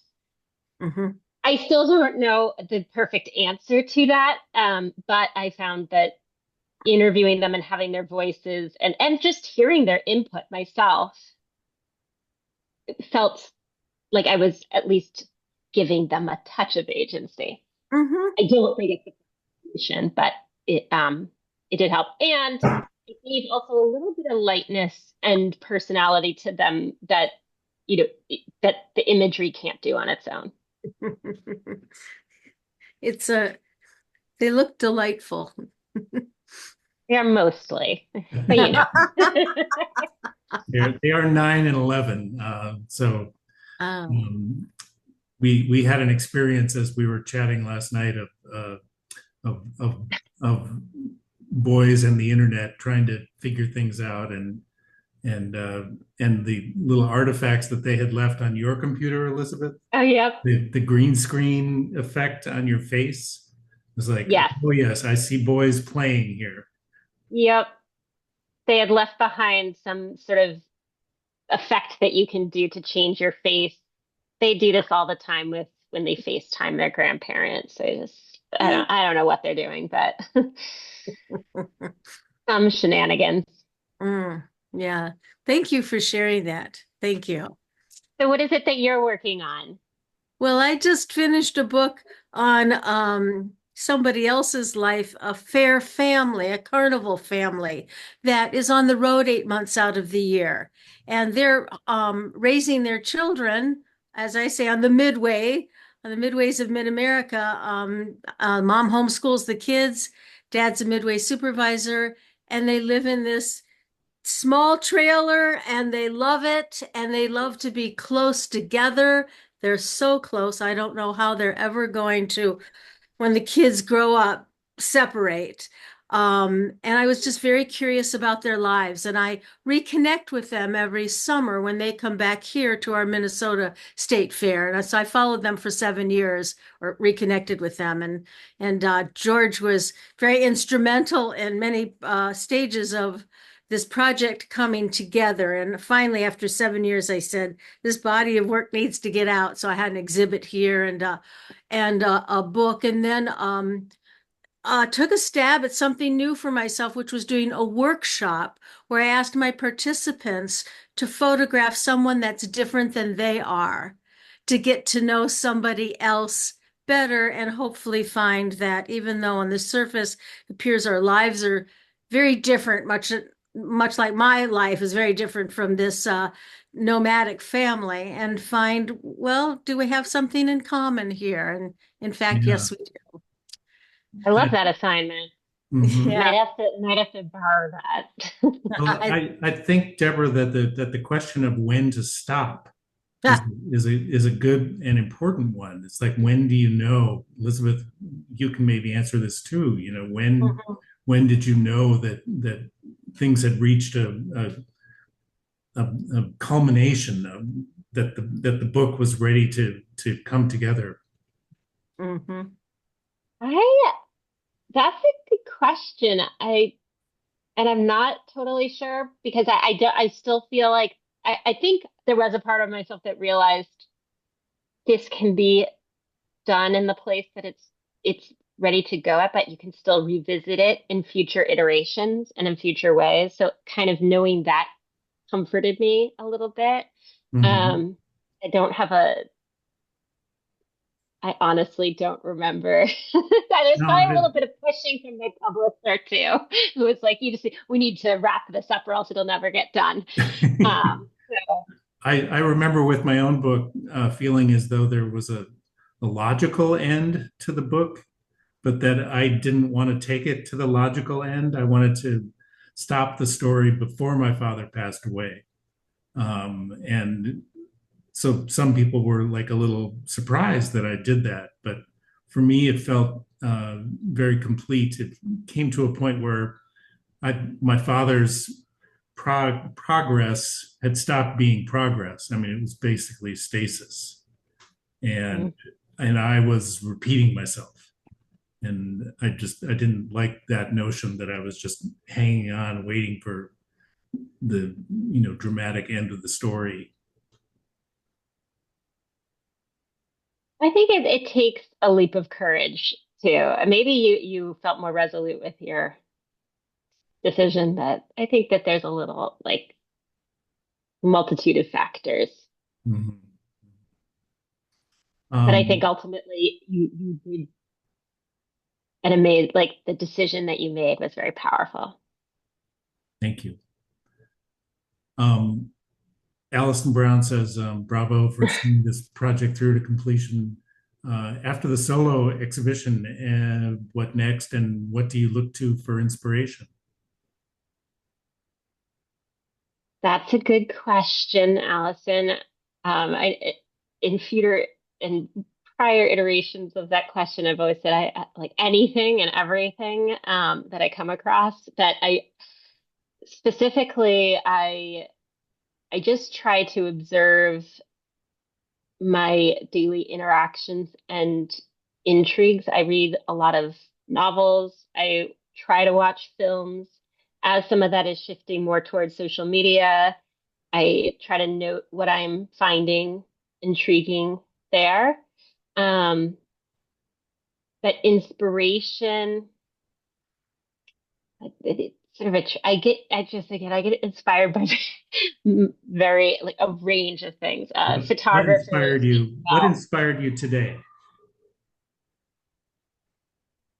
mm-hmm. I still don't know the perfect answer to that, but I found that interviewing them and having their voices and just hearing their input myself felt like I was at least giving them a touch of agency. Mm-hmm. I don't think it's a solution, but it did help. And it gave also a little bit of lightness and personality to them that that the imagery can't do on its own. It's they look delightful. Yeah, mostly, but They are 9 and 11. So Oh. um, we had an experience as we were chatting last night of, of, of boys and the internet trying to figure things out and and the little artifacts that they had left on your computer, Elizabeth, Oh, yep, the green screen effect on your face was like, yes, oh yes, I see boys playing here. yep. They had left behind some sort of effect that you can do to change your face. They do this all the time with when they FaceTime their grandparents. I don't know what they're doing, but some shenanigans. Mm, yeah. Thank you for sharing that. Thank you. So what is it that you're working on? Well, I just finished a book on somebody else's life, a fair family, a carnival family that is on the road 8 months out of the year. And they're raising their children, as I say, on the midways of Mid-America. Mom homeschools the kids, dad's a midway supervisor, and they live in this small trailer and they love it and they love to be close together. They're so close. I don't know how they're ever going to, when the kids grow up, separate. And I was just very curious about their lives. And I reconnect with them every summer when they come back here to our Minnesota State Fair. And so I followed them for 7 years or reconnected with them. And George was very instrumental in many stages of this project coming together. And finally, after 7 years, I said, this body of work needs to get out. So I had an exhibit here and a book, and then took a stab at something new for myself, which was doing a workshop where I asked my participants to photograph someone that's different than they are, to get to know somebody else better and hopefully find that even though on the surface it appears our lives are very different, much like my life is very different from this nomadic family, and find, well, do we have something in common here? And in fact, Yeah. yes, we do. I love that assignment. Mhm. Yeah. Might have to borrow that. Well, I think, Deborah, that the question of when to stop is is a good and important one. It's like, when do you know, Elizabeth, you can maybe answer this too. You know, when did you know that things had reached a culmination of, that the book was ready to come together? Mhm. I That's a good question. And I'm not totally sure because I still feel like I think there was a part of myself that realized this can be done in the place that it's ready to go at, but you can still revisit it in future iterations and in future ways. So kind of knowing that comforted me a little bit. Mhm. Um, I don't have I honestly don't remember. There's No, probably a little bit of pushing from my publisher too, who was like, we need to wrap this up or else it'll never get done. So I remember with my own book feeling as though there was a logical end to the book, but that I didn't want to take it to the logical end. I wanted to stop the story before my father passed away. And so some people were like a little surprised that I did that, but for me, it felt very complete. It came to a point where my father's progress had stopped being progress. I mean, it was basically stasis, and mm, I was repeating myself, and I didn't like that notion that I was just hanging on, waiting for the dramatic end of the story. I think it takes a leap of courage too. Maybe you felt more resolute with your decision, but I think that there's a little like multitude of factors. Mhm. But I think Um, ultimately you did an amazing, like the decision that you made was very powerful. thank you. Um, Allison Brown says, bravo for seeing this project through to completion. After the solo exhibition, what next, and what do you look to for inspiration? That's a good question, Allison. In future in prior iterations of that question, I've always said I like anything and everything that I come across. But I specifically, I just try to observe my daily interactions and intrigues. I read a lot of novels. I try to watch films. As some of that is shifting more towards social media, I try to note what I'm finding intriguing there. Um, but inspiration, it's sort of I get inspired by very like a range of things. What Photographers inspired as you? What well. inspired you today?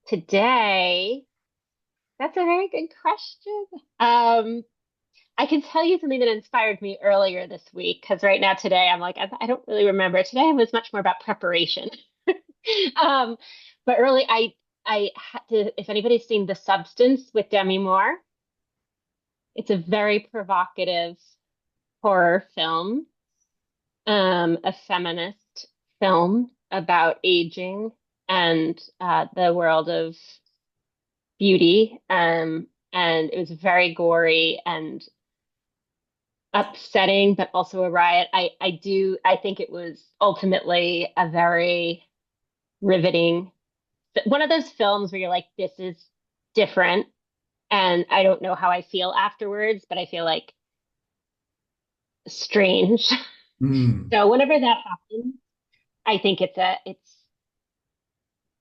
Today, that's a very good question. Um, I can tell you something that inspired me earlier this week because right now today I'm like I don't really remember. Today was much more about preparation. Um, but early I had to. If anybody's seen The Substance with Demi Moore, it's a very provocative horror film, a feminist film about aging and the world of beauty. And it was very gory and upsetting, but also a riot. I think it was ultimately a very riveting, one of those films where you're like, this is different. And I don't know how I feel afterwards, but I feel like strange. Mm, So whenever that happens, I think it's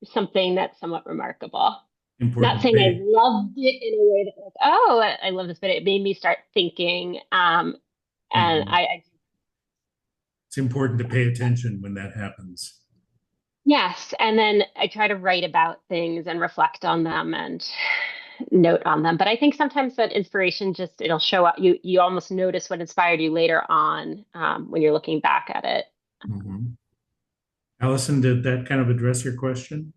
something that's somewhat remarkable. Not important to saying I pay. loved it in a way that like, oh, I love this, but it made me start thinking. And Mhm. I It's important to pay attention when that happens. yes, and then I try to write about things and reflect on them and note on them. But I think sometimes that inspiration just it'll show up. You almost notice what inspired you later on when you're looking back at it. Mhm. Allison, did that kind of address your question?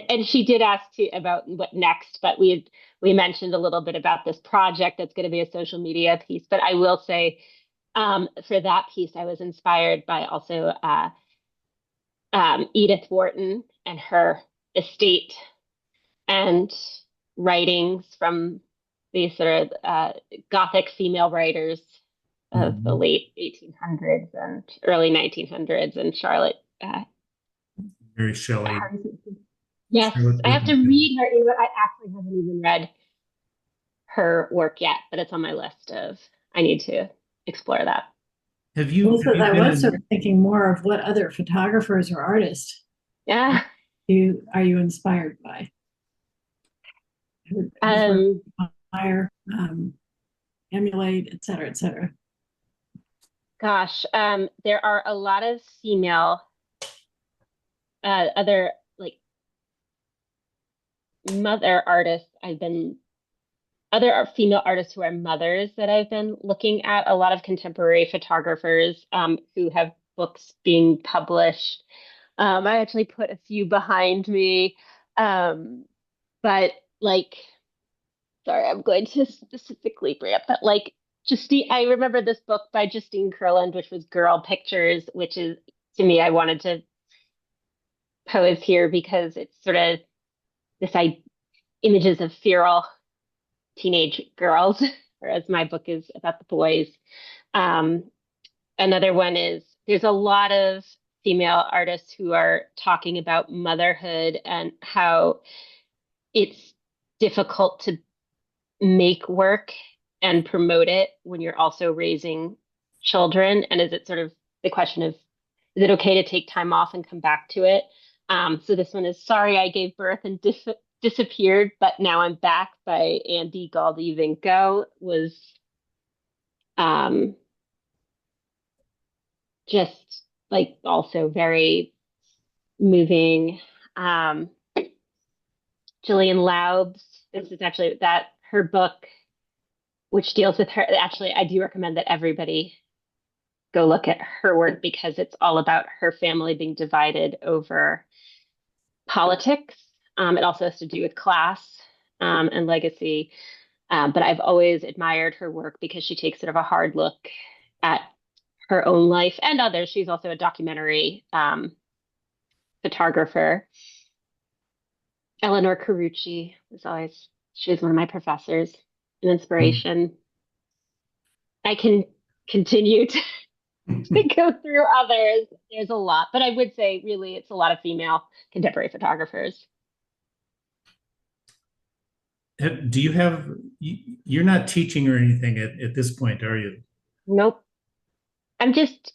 And she did ask too about what next, but we mentioned a little bit about this project that's going to be a social media piece. But I will say for that piece, I was inspired by also Edith Wharton and her estate and writings from these sort of Gothic female writers of the Mhm. late 1800s and early 1900s, and Charlotte. Mary Shelley, How do you say- yes, Charlotte I have to Bronte Shelley. read her. I actually haven't even read her work yet, but it's on my list of I need to explore that. Have Well, you I been was sort in? of thinking more of what other photographers or artists Yeah. Are you inspired by? Whose work Um, you admire, emulate, et cetera, et cetera? gosh, there are a lot of female, other like mother artists other female artists who are mothers that I've been looking at, a lot of contemporary photographers who have books being published. I actually put a few behind me. Um, but like, sorry, I'm going to specifically bring up that Justine, I remember this book by Justine Kurland, which was Girl Pictures, which is to me, I wanted to pose here because it's sort of this images of feral teenage girls, whereas my book is about the boys. Um, Another one is there's a lot of female artists who are talking about motherhood and how it's difficult to make work and promote it when you're also raising children. And is it sort of the question of, is it okay to take time off and come back to it? So this one is Sorry I Gave Birth and Disappeared, but Now I'm Back by Andy Galdi-Vinco was um, just like also very moving. Um, Gillian Laub's, this is actually that her book, which deals with her. Actually, I do recommend that everybody go look at her work because it's all about her family being divided over politics. It also has to do with class and legacy. But I've always admired her work because she takes sort of a hard look at her own life and others. She's also a documentary photographer. Eleanor Carucci was always, she was one of my professors, an Hmm. inspiration. I can continue to go through others. There's a lot, but I would say really it's a lot of female contemporary photographers. Do you have, you're not teaching or anything at this point, are you? Nope. I'm just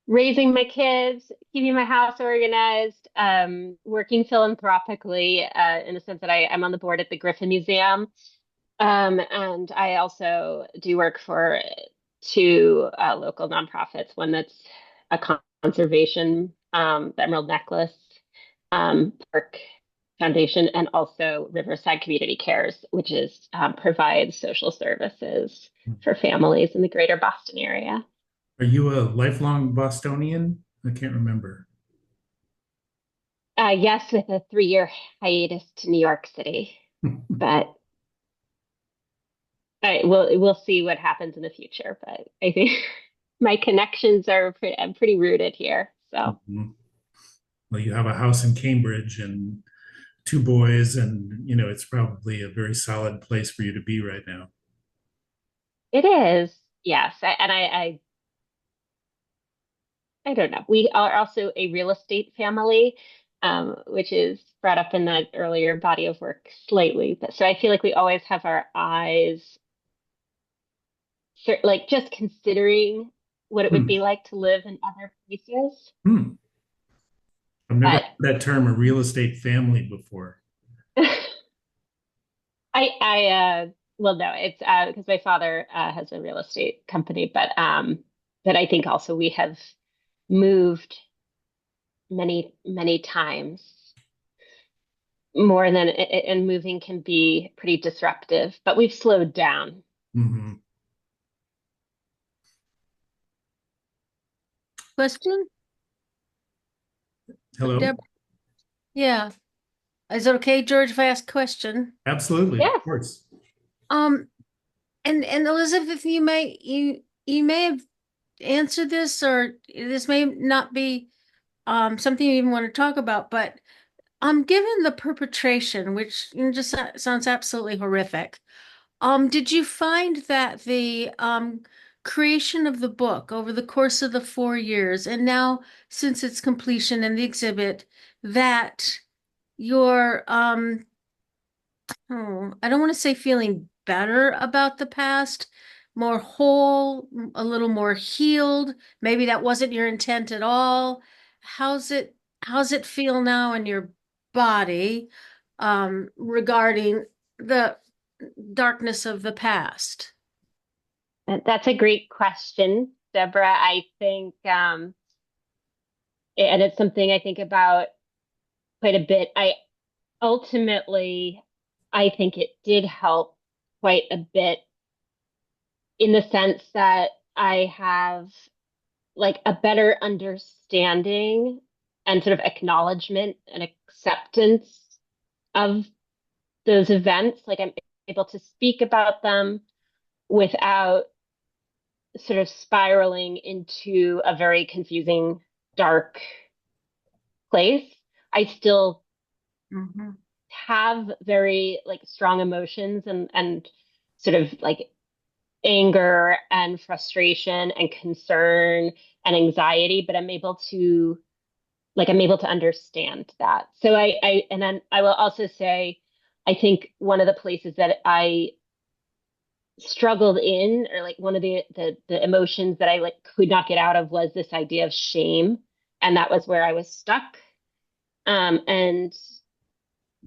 raising my kids, keeping my house organized, working philanthropically in the sense that I'm on the board at the Griffin Museum. And I also do work for two local nonprofits, one that's a conservation, the Emerald Necklace Park Foundation, and also Riverside Community Cares, which is provides social services for families in the greater Boston area. Are you a lifelong Bostonian? I can't remember. Yes, with a 3-year hiatus to New York City, but we'll see what happens in the future. But I think my connections are I'm pretty rooted here. So Mhm. Well, you have a house in Cambridge and two boys, and it's probably a very solid place for you to be right now. it is, yes. I don't know. We are also a real estate family, which is brought up in that earlier body of work slightly. But so I feel like we always have our eyes, like just considering what it would Hmm. be like to live in other places. Hmm. I've never But heard that term, a real estate family, before. well, no, it's because my father has a real estate company, but I think also we have moved many, many times more than, and moving can be pretty disruptive, but we've slowed down. Hmm. Question? Hello? Deb? Yeah. Is it okay, George, if I ask a question? Absolutely, of Yes. course. Um, and Elizabeth, you may have answered this, or this may not be something you even want to talk about, but given the perpetration, which just sounds absolutely horrific, did you find that the creation of the book over the course of the 4 years, and now since its completion and the exhibit, that your I don't want to say feeling better about the past, more whole, a little more healed. Maybe that wasn't your intent at all. How's it? how's it feel now in your body regarding the darkness of the past? That's a great question, Deborah. I think, and it's something I think about quite a bit. Ultimately, I think it did help quite a bit in the sense that I have like a better understanding and sort of acknowledgement and acceptance of those events. Like I'm able to speak about them without sort of spiraling into a very confusing, dark place. I still Mhm. have very like strong emotions and sort of like anger and frustration and concern and anxiety, but I'm able to understand that. So and then I will also say, I think one of the places that I struggled in, or like one of the emotions that I like could not get out of was this idea of shame. And that was where I was stuck. And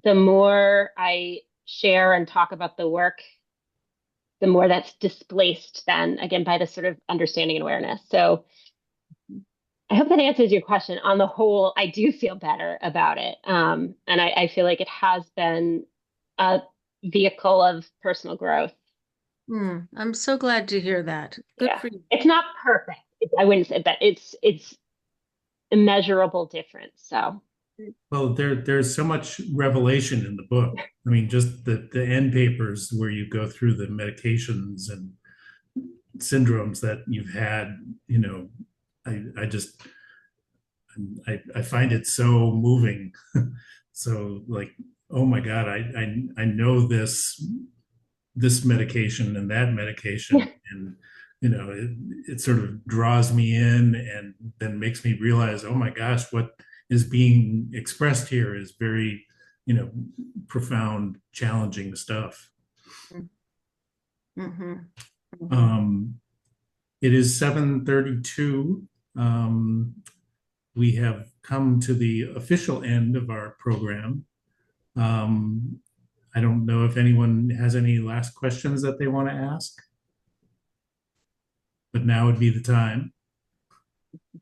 the more I share and talk about the work, the more that's displaced then again by this sort of understanding and awareness. So I hope that answers your question. On the whole, I do feel better about it. And I feel like it has been a vehicle of personal growth. I'm so glad to hear that. Good Yeah. for you. It's not perfect. I wouldn't say that it's immeasurable difference. So Well, there's so much revelation in the book. I mean, just the end papers where you go through the medications and syndromes that you've had, I just I find it so moving. So like, oh my God, I know this medication and that medication, and it sort of draws me in and then makes me realize, oh my gosh, what is being expressed here is very, you know, profound, challenging stuff. Mm-hmm. Um, it is 7:32. We have come to the official end of our program. Um, I don't know if anyone has any last questions that they want to ask, but now would be the time.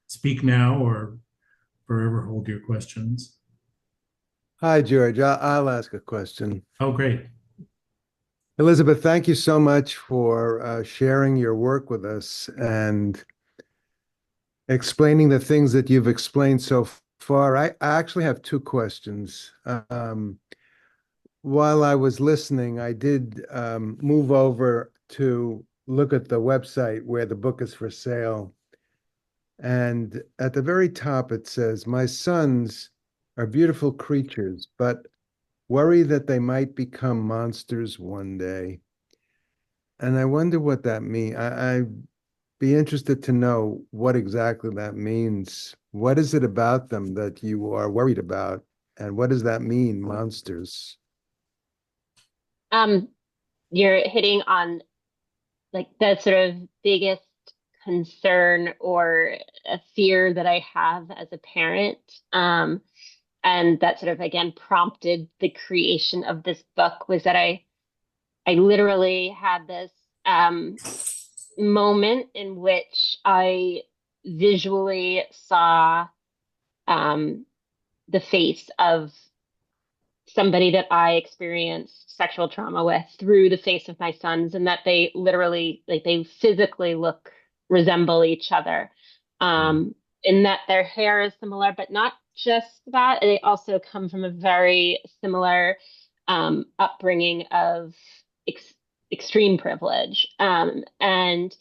Speak now or forever hold your questions. Hi, George. I'll ask a question. Oh, great. Elizabeth, thank you so much for sharing your work with us and explaining the things that you've explained so far. I actually have two questions. While I was listening, I did move over to look at the website where the book is for sale. And at the very top, it says, "My sons are beautiful creatures, but worry that they might become monsters one day." And I wonder what that means. I'd be interested to know what exactly that means. What is it about them that you are worried about? And what does that mean, monsters? um, you're hitting on like the sort of biggest concern or a fear that I have as a parent. And that sort of again prompted the creation of this book was that I literally had this moment in which I visually saw um, the face of somebody that I experienced sexual trauma with through the face of my sons, and that they literally, like, they physically resemble each other. In that their hair is similar, but not just that. They also come from a very similar upbringing of extreme privilege. And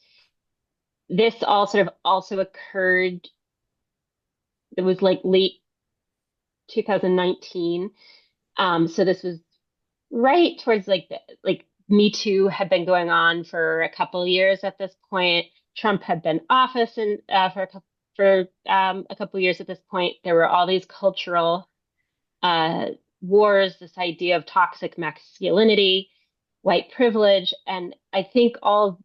this all sort of also occurred, it was like late 2019. So this was right towards like Me Too had been going on for a couple years at this point. Trump had been in office and for a couple years at this point. There were all these cultural wars, this idea of toxic masculinity, white privilege, and I think all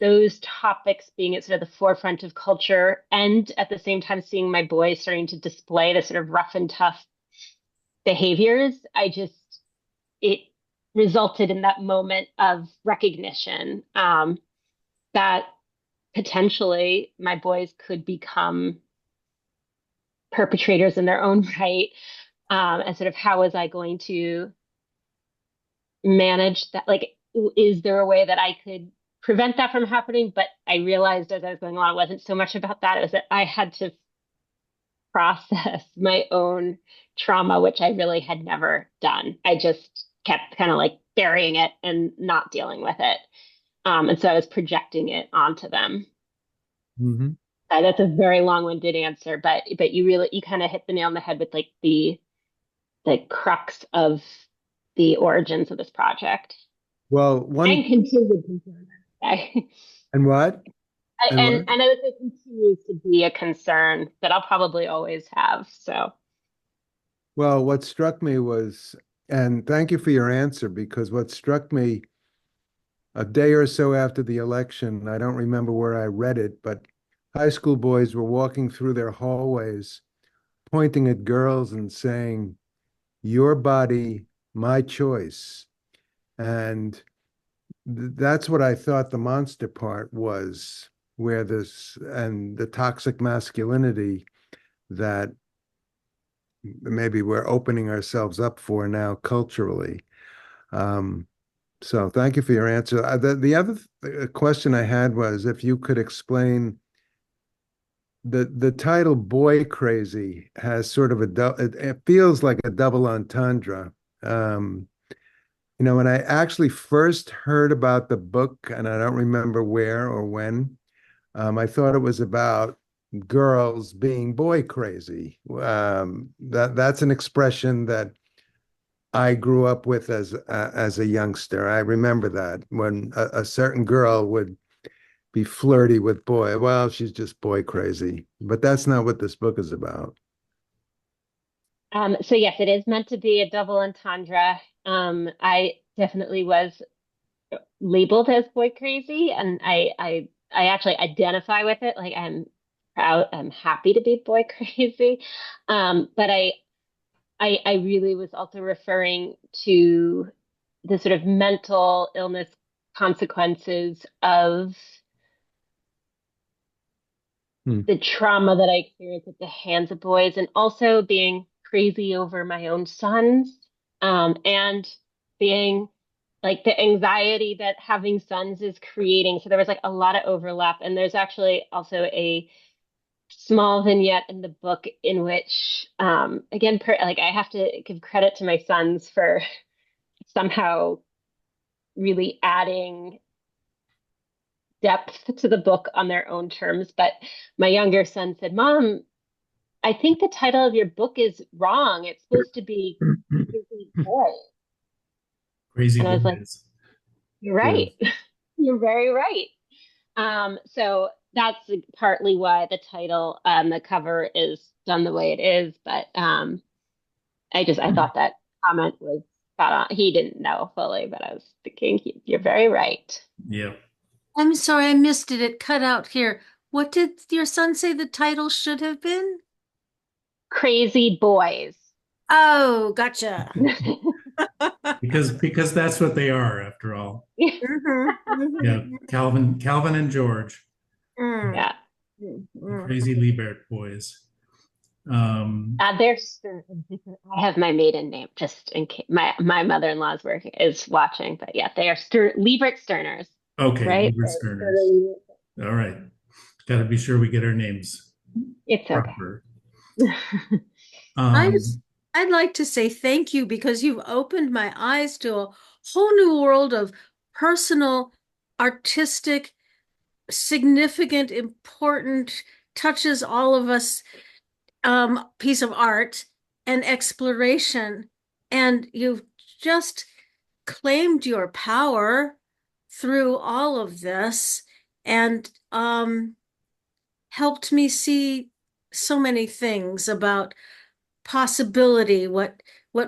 those topics being at sort of the forefront of culture, and at the same time seeing my boys starting to display the sort of rough and tough behaviors, it resulted in that moment of recognition, that potentially my boys could become perpetrators in their own right. And sort of how was I going to manage that? Like, is there a way that I could prevent that from happening? But I realized as I was going on, it wasn't so much about that. It was that I had to process my own trauma, which I really had never done. I just kept kind of like burying it and not dealing with it. And so I was projecting it onto them. Mhm. That's a very long-winded answer, but you kind of hit the nail on the head with like the crux of the origins of this project. Well, And continued concern. and what? And what? And it continues to be a concern that I'll probably always have. So Well, what struck me was, and thank you for your answer, because what struck me a day or so after the election, I don't remember where I read it, but high school boys were walking through their hallways, pointing at girls and saying, "Your body, my choice." And that's what I thought the monster part was, where this and the toxic masculinity that maybe we're opening ourselves up for now culturally. Um, so thank you for your answer. The other question I had was if you could explain the title "Boy Crazy" has sort of it feels like a double entendre. Um, when I actually first heard about the book, and I don't remember where or when, I thought it was about girls being boy crazy. That's an expression that I grew up with as a youngster. I remember that when a certain girl would be flirty with boy. Well, she's just boy crazy. But that's not what this book is about. so yes, it is meant to be a double entendre. I definitely was labeled as boy crazy, and I actually identify with it. Like I'm proud, I'm happy to be boy crazy. But I really was also referring to the sort of mental illness consequences of Hmm. the trauma that I experienced at the hands of boys, and also being crazy over my own sons, and being like the anxiety that having sons is creating. So there was like a lot of overlap, and there's actually also a small vignette in the book in which, again, like I have to give credit to my sons for somehow really adding depth to the book on their own terms. But my younger son said, "Mom, I think the title of your book is wrong. It's supposed to be Crazy Boy." Crazy And I was like, boys. "You're Yeah. right. You're very right." So that's partly why the title, the cover is done the way it is. But I thought that comment was spot on. He didn't know fully, but I was thinking, you're very right. Yeah. I'm sorry, I missed it. It cut out here. What did your son say the title should have been? Crazy boys. Oh, gotcha. Because that's what they are after all. Mhm, Yeah. mhm, Calvin and George, mm, Yeah. the mm. crazy Libert boys. Um, I have my maiden name just in case my mother-in-law's work is watching, but yeah, they are Libert Sterners, okay, right? Libert Sterners. All right. Got to be sure we get our names It's okay. proper. I Um, just, I'd like to say thank you because you've opened my eyes to a whole new world of personal, artistic, significant, important, touches all of us piece of art and exploration. And you've just claimed your power through all of this and helped me see so many things about possibility, what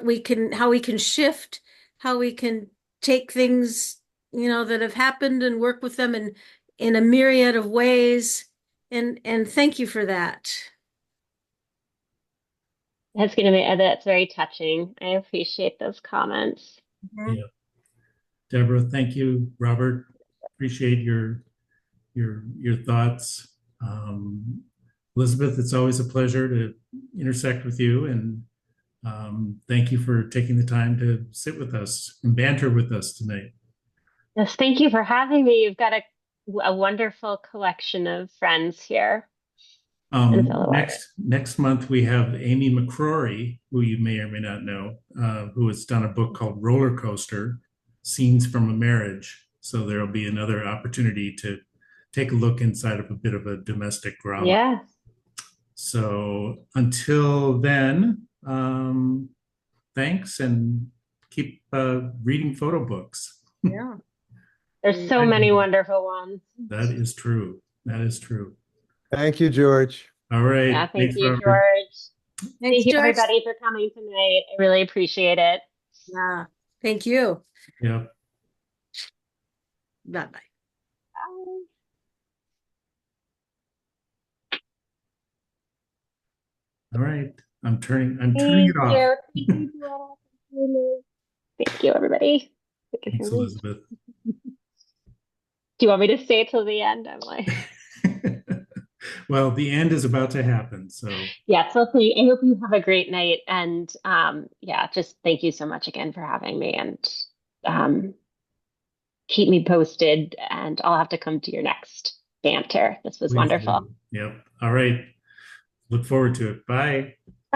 we can, how we can shift, how we can take things, that have happened and work with them in a myriad of ways. And thank you for that. That's very touching. I appreciate those comments. Yeah. Deborah, thank you. Robert, appreciate your thoughts. Elizabeth, it's always a pleasure to intersect with you, and thank you for taking the time to sit with us and banter with us tonight. Yes, thank you for having me. You've got a wonderful collection of friends here in fellow artists. Next month we have Amy McCrory, who you may or may not know, who has done a book called Roller Coaster: Scenes from a Marriage. So there'll be another opportunity to take a look inside of a bit of a domestic drama. Yeah. So until then, thanks, and keep reading photo books. Yeah. There's so many wonderful ones. That is true. That is true. Thank you, George. All right. Yeah, thank Thanks, you, Robert. George. Thanks, Thank you, George. everybody, for coming tonight. I really appreciate it. Yeah. Thank you. Yeah. Bye-bye. Bye. All right. I'm turning Thank it off. you. Thank you, Joelle. Thank you, everybody. Thanks, Elizabeth. Do you want me to stay till the end? I'm like, Well, the end is about to happen. So yeah, so I hope you have a great night. And yeah, just thank you so much again for having me, and keep me posted, and I'll have to come to your next banter. This was please wonderful. do. Yep. All right. Look forward to it. Bye.